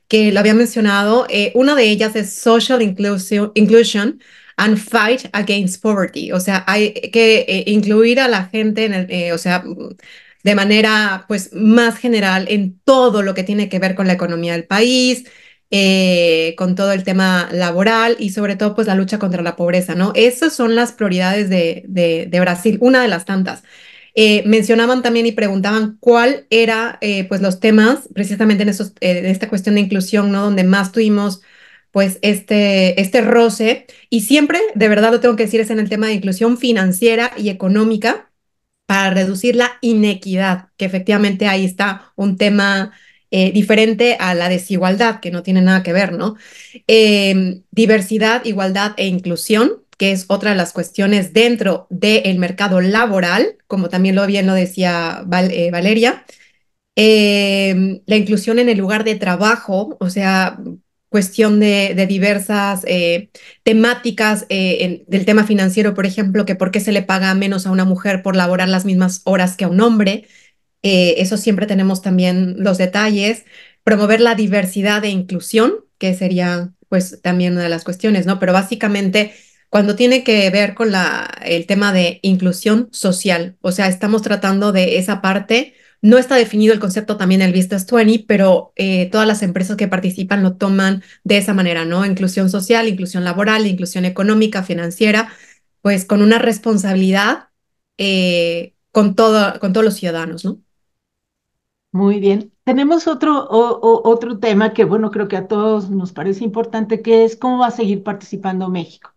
[SPEAKER 4] que lo había mencionado. Una de ellas es Social Inclusion and fight against poverty. O sea, hay que incluir a la gente o sea, de manera pues más general en todo lo que tiene que ver con la economía del país, con todo el tema laboral y sobre todo pues la lucha contra la pobreza, ¿no? Esas son las prioridades de Brasil, una de las tantas. Mencionaban también y preguntaban cuál era pues los temas precisamente en esta cuestión de inclusión, ¿no? Donde más tuvimos pues este roce y siempre, de verdad lo tengo que decir, es en el tema de inclusión financiera y económica para reducir la inequidad, que efectivamente ahí está un tema diferente a la desigualdad, que no tiene nada que ver, ¿no? Diversidad, igualdad e inclusión, que es otra de las cuestiones dentro del mercado laboral, como también bien lo decía Valeria. La inclusión en el lugar de trabajo, o sea, cuestión de diversas temáticas del tema financiero, por ejemplo, que por qué se le paga menos a una mujer por laborar las mismas horas que a un hombre. Eso siempre tenemos también los detalles. promover la diversidad e inclusión, que sería pues también una de las cuestiones, ¿no? Pero básicamente cuando tiene que ver con el tema de inclusión social, o sea, estamos tratando de esa parte. No está definido el concepto también en el Business 20, pero todas las empresas que participan lo toman de esa manera, ¿no? Inclusión social, inclusión laboral, inclusión económica, financiera, pues con una responsabilidad con todos los ciudadanos, ¿no?
[SPEAKER 1] Muy bien. Tenemos otro tema que, bueno, creo que a todos nos parece importante, que es cómo va a seguir participando México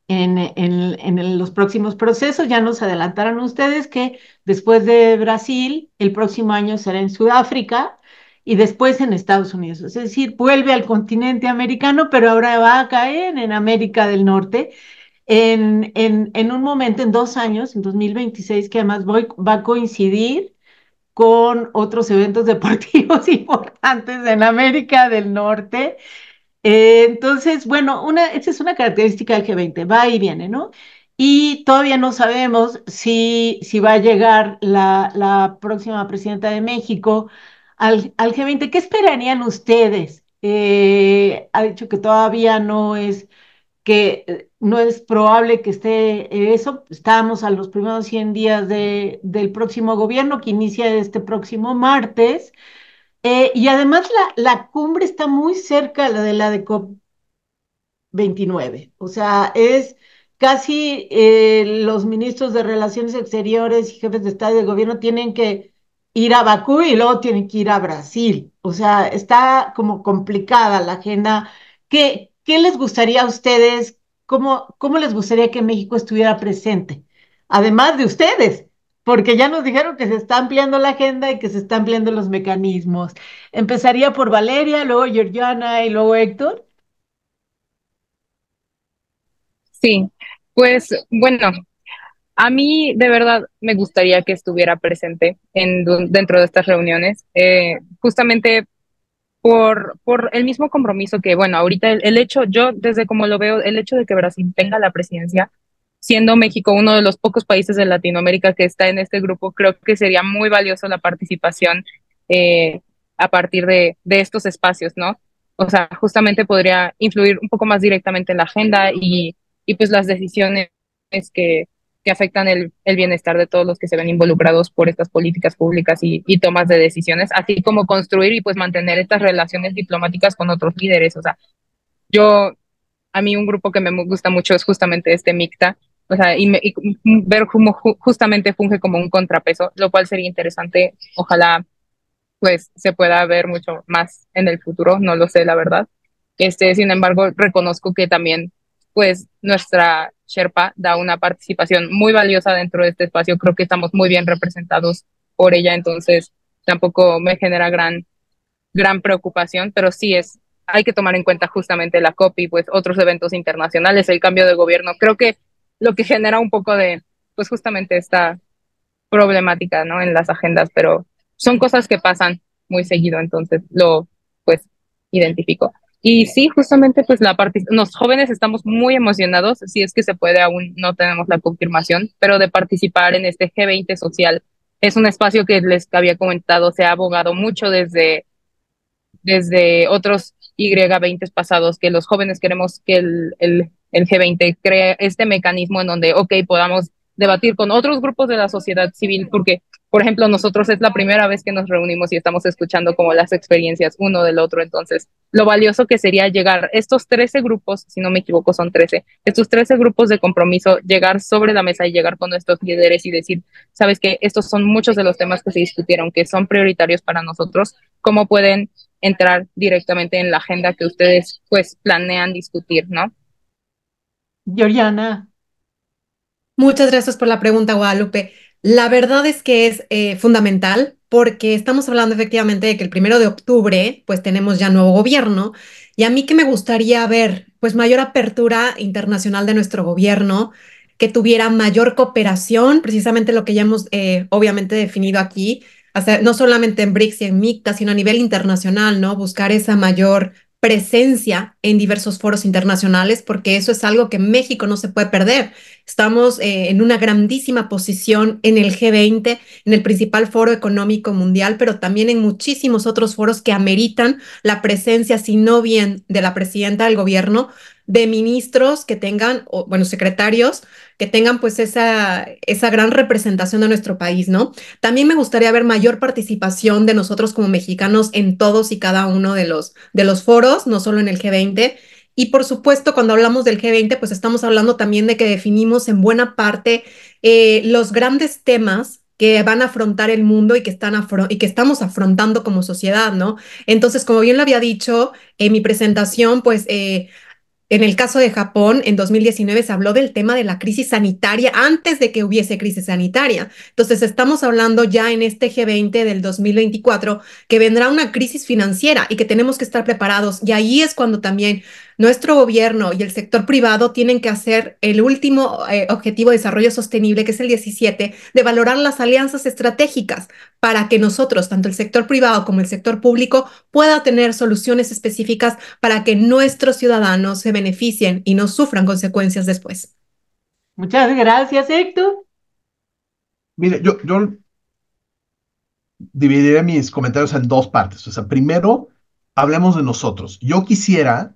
[SPEAKER 1] en los próximos procesos. Ya nos adelantaron ustedes que después de Brasil, el próximo año será en Sudáfrica y después en Estados Unidos. Es decir, vuelve al continente americano, pero ahora va a caer en América del Norte en un momento, en 2 años, en 2026, que además va a coincidir con otros eventos deportivos importantes en América del Norte. Entonces, bueno, esa es una característica del G20, va y viene, ¿no? Y todavía no sabemos si va a llegar la próxima presidenta de México al G20. ¿Qué esperarían ustedes? Ha dicho que todavía no es probable que esté eso. Estamos a los primeros 100 días del próximo gobierno que inicia este próximo martes. Y además la cumbre está muy cerca de la de COP 29. O sea, es casi los ministros de Relaciones Exteriores y jefes de Estado y de gobierno tienen que ir a Bakú y luego tienen que ir a Brasil. O sea, está como complicada la agenda. ¿Qué les gustaría a ustedes? ¿Cómo les gustaría que México estuviera presente? Además de ustedes, porque ya nos dijeron que se está ampliando la agenda y que se están ampliando los mecanismos. Empezaría por Valeria, luego Georgiana y luego Héctor.
[SPEAKER 3] Sí, pues bueno, a mí de verdad me gustaría que estuviera presente dentro de estas reuniones, justamente por el mismo compromiso que, bueno, ahorita el hecho, yo desde como lo veo, el hecho de que Brasil tenga la presidencia, siendo México uno de los pocos países de Latinoamérica que está en este grupo, creo que sería muy valioso la participación eh, a partir de estos espacios, ¿no? O sea, justamente podría influir un poco más directamente en la agenda y pues las decisiones que, que afectan el bienestar de todos los que se ven involucrados por estas políticas públicas y tomas de decisiones, así como construir y pues mantener estas relaciones diplomáticas con otros líderes. O sea, yo, a mí un grupo que me gusta mucho es justamente este MICTA, o sea, y ver cómo justamente funge como un contrapeso, lo cual sería interesante. Ojalá pues se pueda ver mucho más en el futuro, no lo sé, la verdad. Sin embargo, reconozco que también, pues, nuestra Sherpa da una participación muy valiosa dentro de este espacio. Creo que estamos muy bien representados por ella, entonces tampoco me genera gran preocupación, pero sí hay que tomar en cuenta justamente la COP y pues otros eventos internacionales, el cambio de gobierno. Creo que lo que genera un poco de, pues justamente esta problemática, ¿no? En las agendas, pero son cosas que pasan muy seguido, entonces pues, identifico. Y sí, justamente, pues, los jóvenes estamos muy emocionados, si es que se puede, aún no tenemos la confirmación, pero de participar en este G20 social. Es un espacio que les había comentado, se ha abogado mucho desde otros Y20 pasados, que los jóvenes queremos que el G20 cree este mecanismo en donde, ok, podamos debatir con otros grupos de la sociedad civil, porque, por ejemplo, nosotros es la primera vez que nos reunimos y estamos escuchando como las experiencias uno del otro, entonces, lo valioso que sería llegar, estos 13 grupos, si no me equivoco, son 13, estos 13 grupos de compromiso, llegar sobre la mesa y llegar con nuestros líderes y decir, sabes que estos son muchos de los temas que se discutieron, que son prioritarios para nosotros, cómo pueden entrar directamente en la agenda que ustedes pues planean discutir, ¿no?
[SPEAKER 1] Georgiana.
[SPEAKER 4] Muchas gracias por la pregunta, Guadalupe. La verdad es que es fundamental porque estamos hablando efectivamente de que el 1 de octubre pues tenemos ya nuevo gobierno y a mí que me gustaría ver pues mayor apertura internacional de nuestro gobierno, que tuviera mayor cooperación, precisamente lo que ya hemos obviamente definido aquí, no solamente en BRICS y en MICTA, sino a nivel internacional, ¿no? Buscar esa mayor presencia en diversos foros internacionales porque eso es algo que México no se puede perder. Estamos en una grandísima posición en el G20, en el principal foro económico mundial, pero también en muchísimos otros foros que ameritan la presencia, si no bien de la presidenta del gobierno, de ministros que tengan, o, bueno, secretarios que tengan pues esa gran representación de nuestro país, ¿no? También me gustaría ver mayor participación de nosotros como mexicanos en todos y cada uno de los foros, no solo en el G20. Y por supuesto, cuando hablamos del G20, pues estamos hablando también de que definimos en buena parte los grandes temas que van a afrontar el mundo y y que estamos afrontando como sociedad, ¿no? Entonces, como bien lo había dicho en mi presentación, pues en el caso de Japón, en 2019 se habló del tema de la crisis sanitaria antes de que hubiese crisis sanitaria. Entonces, estamos hablando ya en este G20 del 2024 que vendrá una crisis financiera y que tenemos que estar preparados. Y ahí es cuando también nuestro gobierno y el sector privado tienen que hacer el último objetivo de desarrollo sostenible, que es el 17, de valorar las alianzas estratégicas para que nosotros, tanto el sector privado como el sector público, pueda tener soluciones específicas para que nuestros ciudadanos se beneficien y no sufran consecuencias después.
[SPEAKER 1] Muchas gracias, Héctor.
[SPEAKER 2] Mire, yo dividiré mis comentarios en dos partes. O sea, primero, hablemos de nosotros. Yo quisiera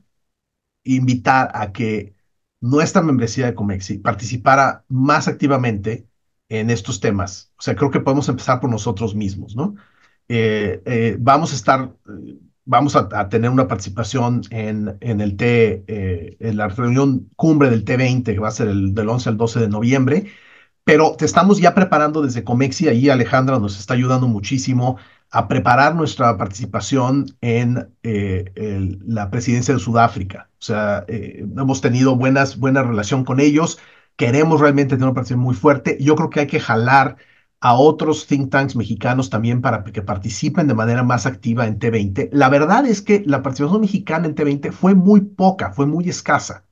[SPEAKER 2] invitar a que nuestra membresía de Comexi participara más activamente en estos temas. O sea, creo que podemos empezar por nosotros mismos, ¿no? Vamos a estar, vamos a tener una participación en el en la reunión cumbre del T20, que va a ser del 11 al 12 de noviembre, pero te estamos ya preparando desde Comexi. Ahí Alejandra nos está ayudando muchísimo a preparar nuestra participación en la presidencia de Sudáfrica. O sea, hemos tenido buena relación con ellos, queremos realmente tener una participación muy fuerte. Yo creo que hay que jalar a otros think tanks mexicanos también para que participen de manera más activa en T20. La verdad es que la participación mexicana en T20 fue muy poca, fue muy escasa.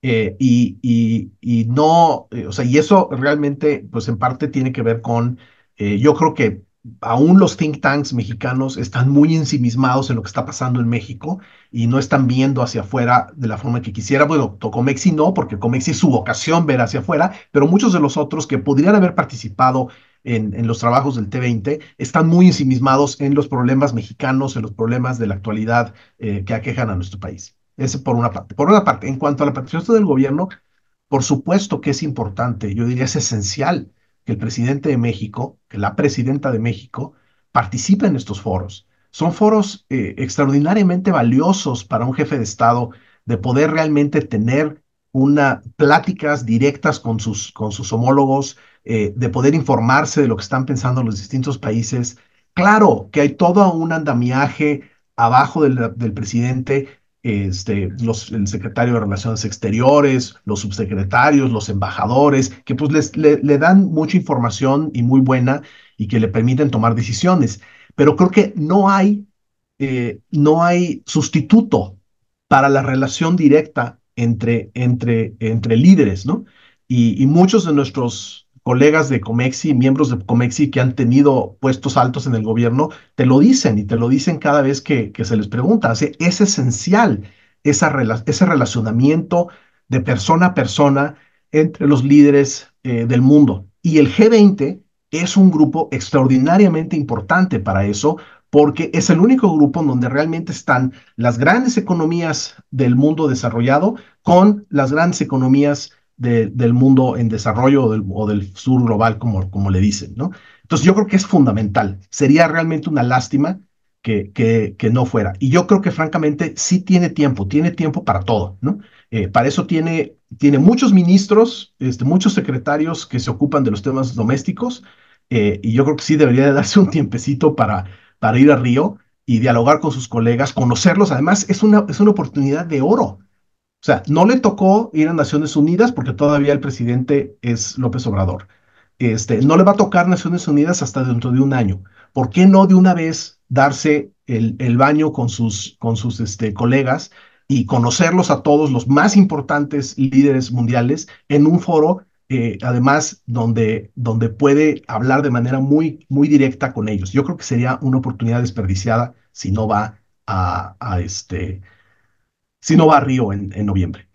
[SPEAKER 2] Y no, o sea, y eso realmente, pues en parte tiene que ver con, yo creo que aún los think tanks mexicanos están muy ensimismados en lo que está pasando en México y no están viendo hacia afuera de la forma que quisiera. Bueno, Comexi no, porque Comexi es su vocación ver hacia afuera, pero muchos de los otros que podrían haber participado en los trabajos del T20 están muy ensimismados en los problemas mexicanos, en los problemas de la actualidad que aquejan a nuestro país. Ese por una parte. Por una parte, en cuanto a la participación del gobierno, por supuesto que es importante, yo diría es esencial que el presidente de México, que la presidenta de México, participe en estos foros. Son foros extraordinariamente valiosos para un jefe de Estado de poder realmente tener pláticas directas con sus homólogos, de poder informarse de lo que están pensando los distintos países. Claro que hay todo un andamiaje abajo del presidente, el secretario de Relaciones Exteriores, los subsecretarios, los embajadores, que pues le dan mucha información y muy buena y que le permiten tomar decisiones. Pero creo que no hay sustituto para la relación directa entre líderes, ¿no? Y muchos de nuestros colegas de Comexi, miembros de Comexi que han tenido puestos altos en el gobierno, te lo dicen y te lo dicen cada vez que se les pregunta. O sea, es esencial ese relacionamiento de persona a persona entre los líderes del mundo. Y el G20 es un grupo extraordinariamente importante para eso, porque es el único grupo en donde realmente están las grandes economías del mundo desarrollado con las grandes economías del mundo en desarrollo o del sur global, como le dicen, ¿no? Entonces yo creo que es fundamental. Sería realmente una lástima que no fuera. Y yo creo que francamente sí tiene tiempo para todo, ¿no? Para eso tiene muchos ministros, muchos secretarios que se ocupan de los temas domésticos, y yo creo que sí debería de darse un tiempecito para ir a Río y dialogar con sus colegas, conocerlos. Además, es una oportunidad de oro. O sea, no le tocó ir a Naciones Unidas porque todavía el presidente es López Obrador. No le va a tocar Naciones Unidas hasta dentro de un año. ¿Por qué no de una vez darse el baño con sus colegas y conocerlos a todos los más importantes líderes mundiales en un foro, además, donde puede hablar de manera muy, muy directa con ellos? Yo creo que sería una oportunidad desperdiciada si no va a Río en noviembre.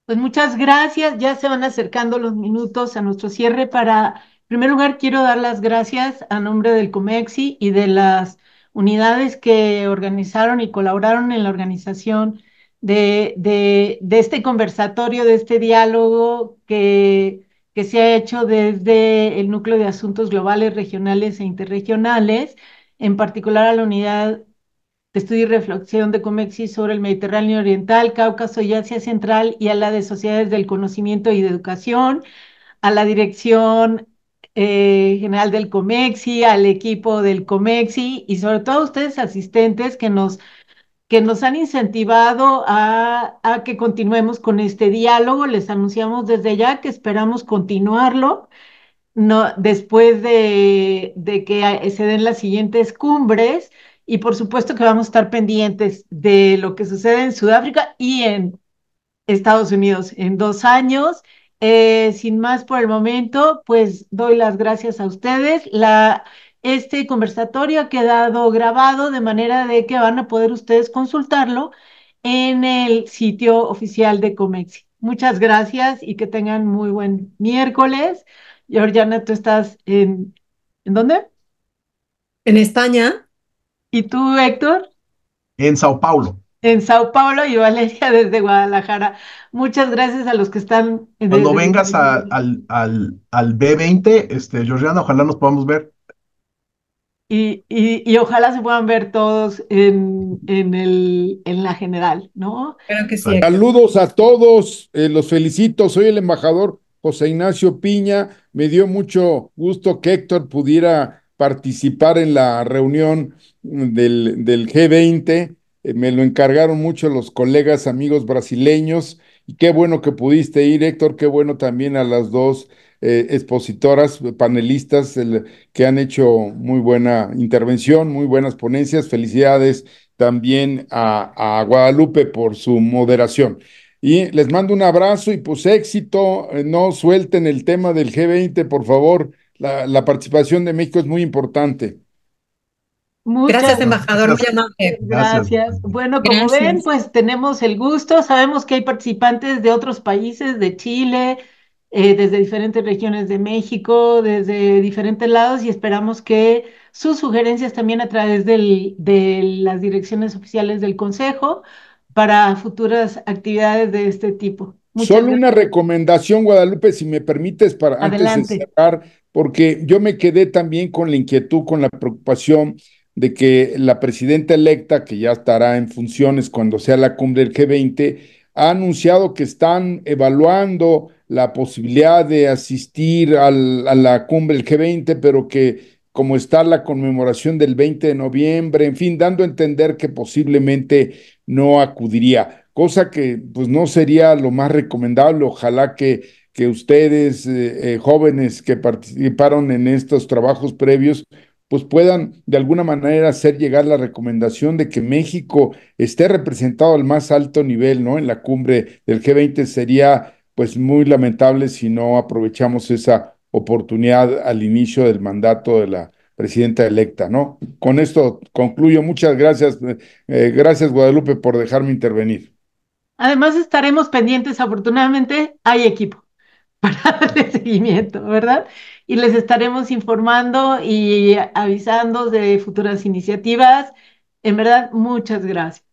[SPEAKER 1] Pues muchas gracias. Ya se van acercando los minutos a nuestro cierre. En primer lugar, quiero dar las gracias a nombre del COMEXI y de las unidades que organizaron y colaboraron en la organización de este conversatorio, de este diálogo que se ha hecho desde el Núcleo de Asuntos Globales, Regionales e Interregionales, en particular a la unidad de estudio y reflexión de Comexi sobre el Mediterráneo Oriental, Cáucaso y Asia Central, y a la de Sociedades del Conocimiento y de Educación, a la Dirección General del Comexi, al equipo del Comexi y sobre todo a ustedes asistentes que nos han incentivado a que continuemos con este diálogo. Les anunciamos desde ya que esperamos continuarlo no, después de que se den las siguientes cumbres y por supuesto que vamos a estar pendientes de lo que sucede en Sudáfrica y en Estados Unidos en 2 años. Sin más por el momento, pues doy las gracias a ustedes. Este conversatorio ha quedado grabado de manera de que van a poder ustedes consultarlo en el sitio oficial de Comexi. Muchas gracias y que tengan muy buen miércoles. Georgiana, ¿tú estás en dónde?
[SPEAKER 4] En España,
[SPEAKER 1] ¿Y tú, Héctor?
[SPEAKER 2] En Sao Paulo.
[SPEAKER 1] En Sao Paulo y Valeria desde Guadalajara. Muchas gracias a los que están
[SPEAKER 2] Cuando
[SPEAKER 1] desde
[SPEAKER 2] vengas
[SPEAKER 1] Guadalajara.
[SPEAKER 2] al B20, Georgiana, ojalá nos podamos ver.
[SPEAKER 1] Y ojalá se puedan ver todos en la general, ¿no?
[SPEAKER 4] creo que sí,
[SPEAKER 2] Exacto.
[SPEAKER 4] Héctor.
[SPEAKER 5] Saludos a todos, los felicito. Soy el embajador José Ignacio Piña. Me dio mucho gusto que Héctor pudiera participar en la reunión del G20. Me lo encargaron mucho los colegas, amigos brasileños. Y qué bueno que pudiste ir, Héctor. Qué bueno también a las dos expositoras, panelistas, que han hecho muy buena intervención, muy buenas ponencias. Felicidades también a Guadalupe por su moderación. Y les mando un abrazo y pues éxito, no suelten el tema del G20, por favor. La participación de México es muy importante.
[SPEAKER 1] Muchas
[SPEAKER 4] Gracias, embajador, muy
[SPEAKER 2] Gracias.
[SPEAKER 4] amable.
[SPEAKER 2] Gracias.
[SPEAKER 1] gracias. Bueno, como ven,
[SPEAKER 3] Gracias.
[SPEAKER 1] pues tenemos el gusto. Sabemos que hay participantes de otros países, de Chile, desde diferentes regiones de México, desde diferentes lados, y esperamos que sus sugerencias también a través de las direcciones oficiales del Consejo para futuras actividades de este tipo. Muchas
[SPEAKER 5] Solo una
[SPEAKER 1] gracias.
[SPEAKER 5] recomendación, Guadalupe, si me permites, para antes de
[SPEAKER 1] Adelante.
[SPEAKER 5] cerrar, porque yo me quedé también con la inquietud, con la preocupación de que la presidenta electa, que ya estará en funciones cuando sea la cumbre del G20, ha anunciado que están evaluando la posibilidad de asistir a la cumbre del G20, pero que como está la conmemoración del 20 de noviembre, en fin, dando a entender que posiblemente no acudiría, cosa que pues no sería lo más recomendable. Ojalá que ustedes, jóvenes que participaron en estos trabajos previos, pues puedan de alguna manera hacer llegar la recomendación de que México esté representado al más alto nivel, ¿no? En la cumbre del G20 sería pues muy lamentable si no aprovechamos esa oportunidad al inicio del mandato de la presidenta electa, ¿no? Con esto concluyo. Muchas gracias. Gracias, Guadalupe, por dejarme intervenir.
[SPEAKER 1] Además, estaremos pendientes. Afortunadamente, hay equipo para darle seguimiento, ¿verdad? Y les estaremos informando y avisando de futuras iniciativas. En verdad, muchas gracias.